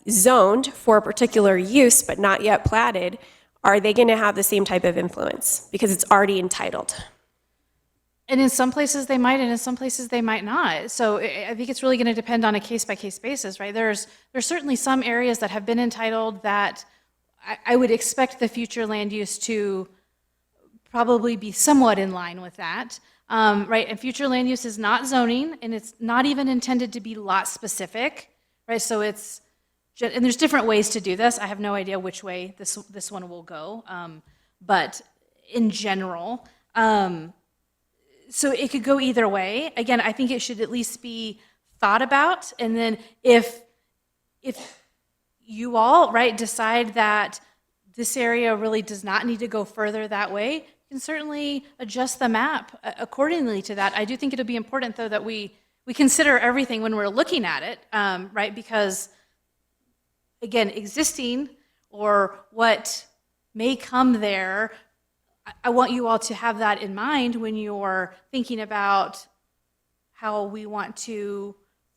zoned for a particular use but not yet platted, are they going to have the same type of influence because it's already entitled? And in some places they might, and in some places they might not. So I think it's really going to depend on a case-by-case basis, right? There's certainly some areas that have been entitled that I would expect the future land use to probably be somewhat in line with that. Right, and future land use is not zoning, and it's not even intended to be lot specific, right? So it's, and there's different ways to do this. I have no idea which way this one will go, but in general, so it could go either way. Again, I think it should at least be thought about, and then if you all, right, decide that this area really does not need to go further that way, you can certainly adjust the map accordingly to that. I do think it'll be important, though, that we consider everything when we're looking at it, right? Because, again, existing or what may come there, I want you all to have that in mind when you're thinking about how we want to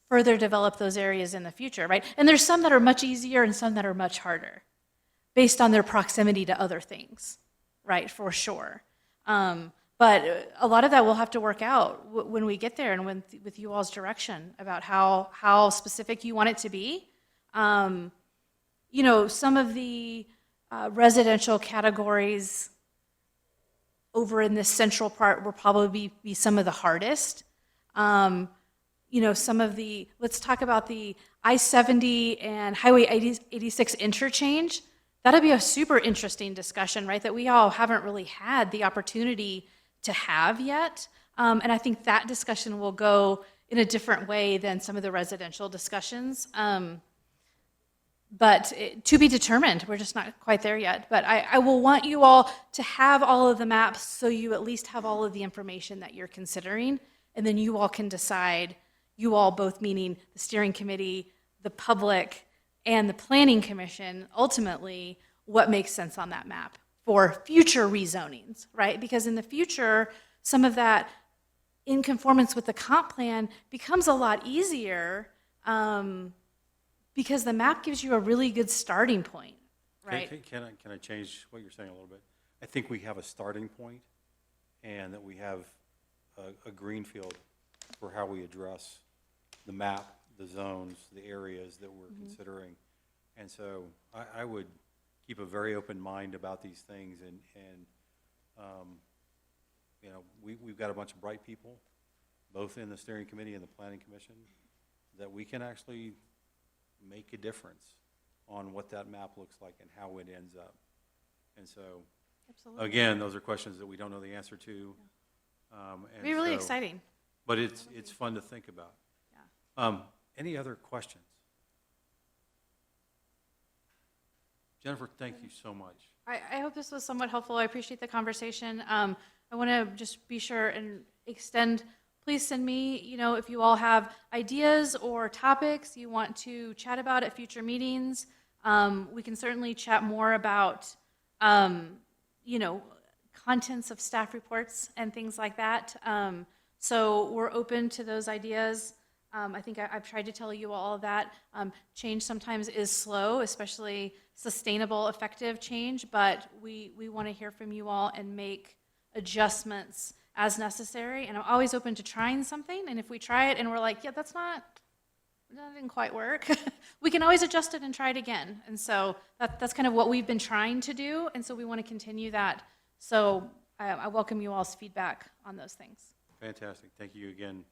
further develop those areas in the future, right? And there's some that are much easier and some that are much harder based on their proximity to other things, right, for sure. But a lot of that will have to work out when we get there and with you all's direction about how specific you want it to be. You know, some of the residential categories over in this central part will probably be some of the hardest. You know, some of the, let's talk about the I-70 and Highway 86 interchange. That'll be a super interesting discussion, right, that we all haven't really had the opportunity to have yet. And I think that discussion will go in a different way than some of the residential discussions. But to be determined, we're just not quite there yet. But I will want you all to have all of the maps so you at least have all of the information that you're considering. And then you all can decide, you all both meaning the steering committee, the public, and the planning commission, ultimately, what makes sense on that map for future rezonings, right? Because in the future, some of that in conformance with the comp plan becomes a lot easier because the map gives you a really good starting point, right? Can I change what you're saying a little bit? I think we have a starting point and that we have a green field for how we address the map, the zones, the areas that we're considering. And so I would keep a very open mind about these things and you know, we've got a bunch of bright people, both in the steering committee and the planning commission, that we can actually make a difference on what that map looks like and how it ends up. And so, Absolutely. again, those are questions that we don't know the answer to. It'd be really exciting. But it's fun to think about. Yeah. Any other questions? Jennifer, thank you so much. I hope this was somewhat helpful. I appreciate the conversation. I want to just be sure and extend, please send me, you know, if you all have ideas or topics you want to chat about at future meetings. We can certainly chat more about, you know, contents of staff reports and things like that. So we're open to those ideas. I think I've tried to tell you all of that. Change sometimes is slow, especially sustainable, effective change, but we want to hear from you all and make adjustments as necessary. And I'm always open to trying something, and if we try it and we're like, yeah, that didn't quite work, we can always adjust it and try it again. And so that's kind of what we've been trying to do, and so we want to continue that. So I welcome you all's feedback on those things. Fantastic. Thank you again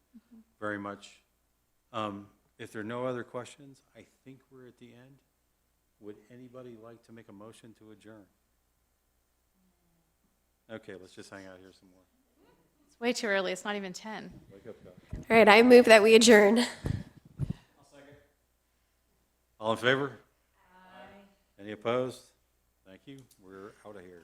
very much. If there are no other questions, I think we're at the end. Would anybody like to make a motion to adjourn? Okay, let's just hang out here some more. It's way too early. It's not even 10. Wake up, guys. All right, I move that we adjourn. All in favor? Aye. Any opposed? Thank you. We're out of here.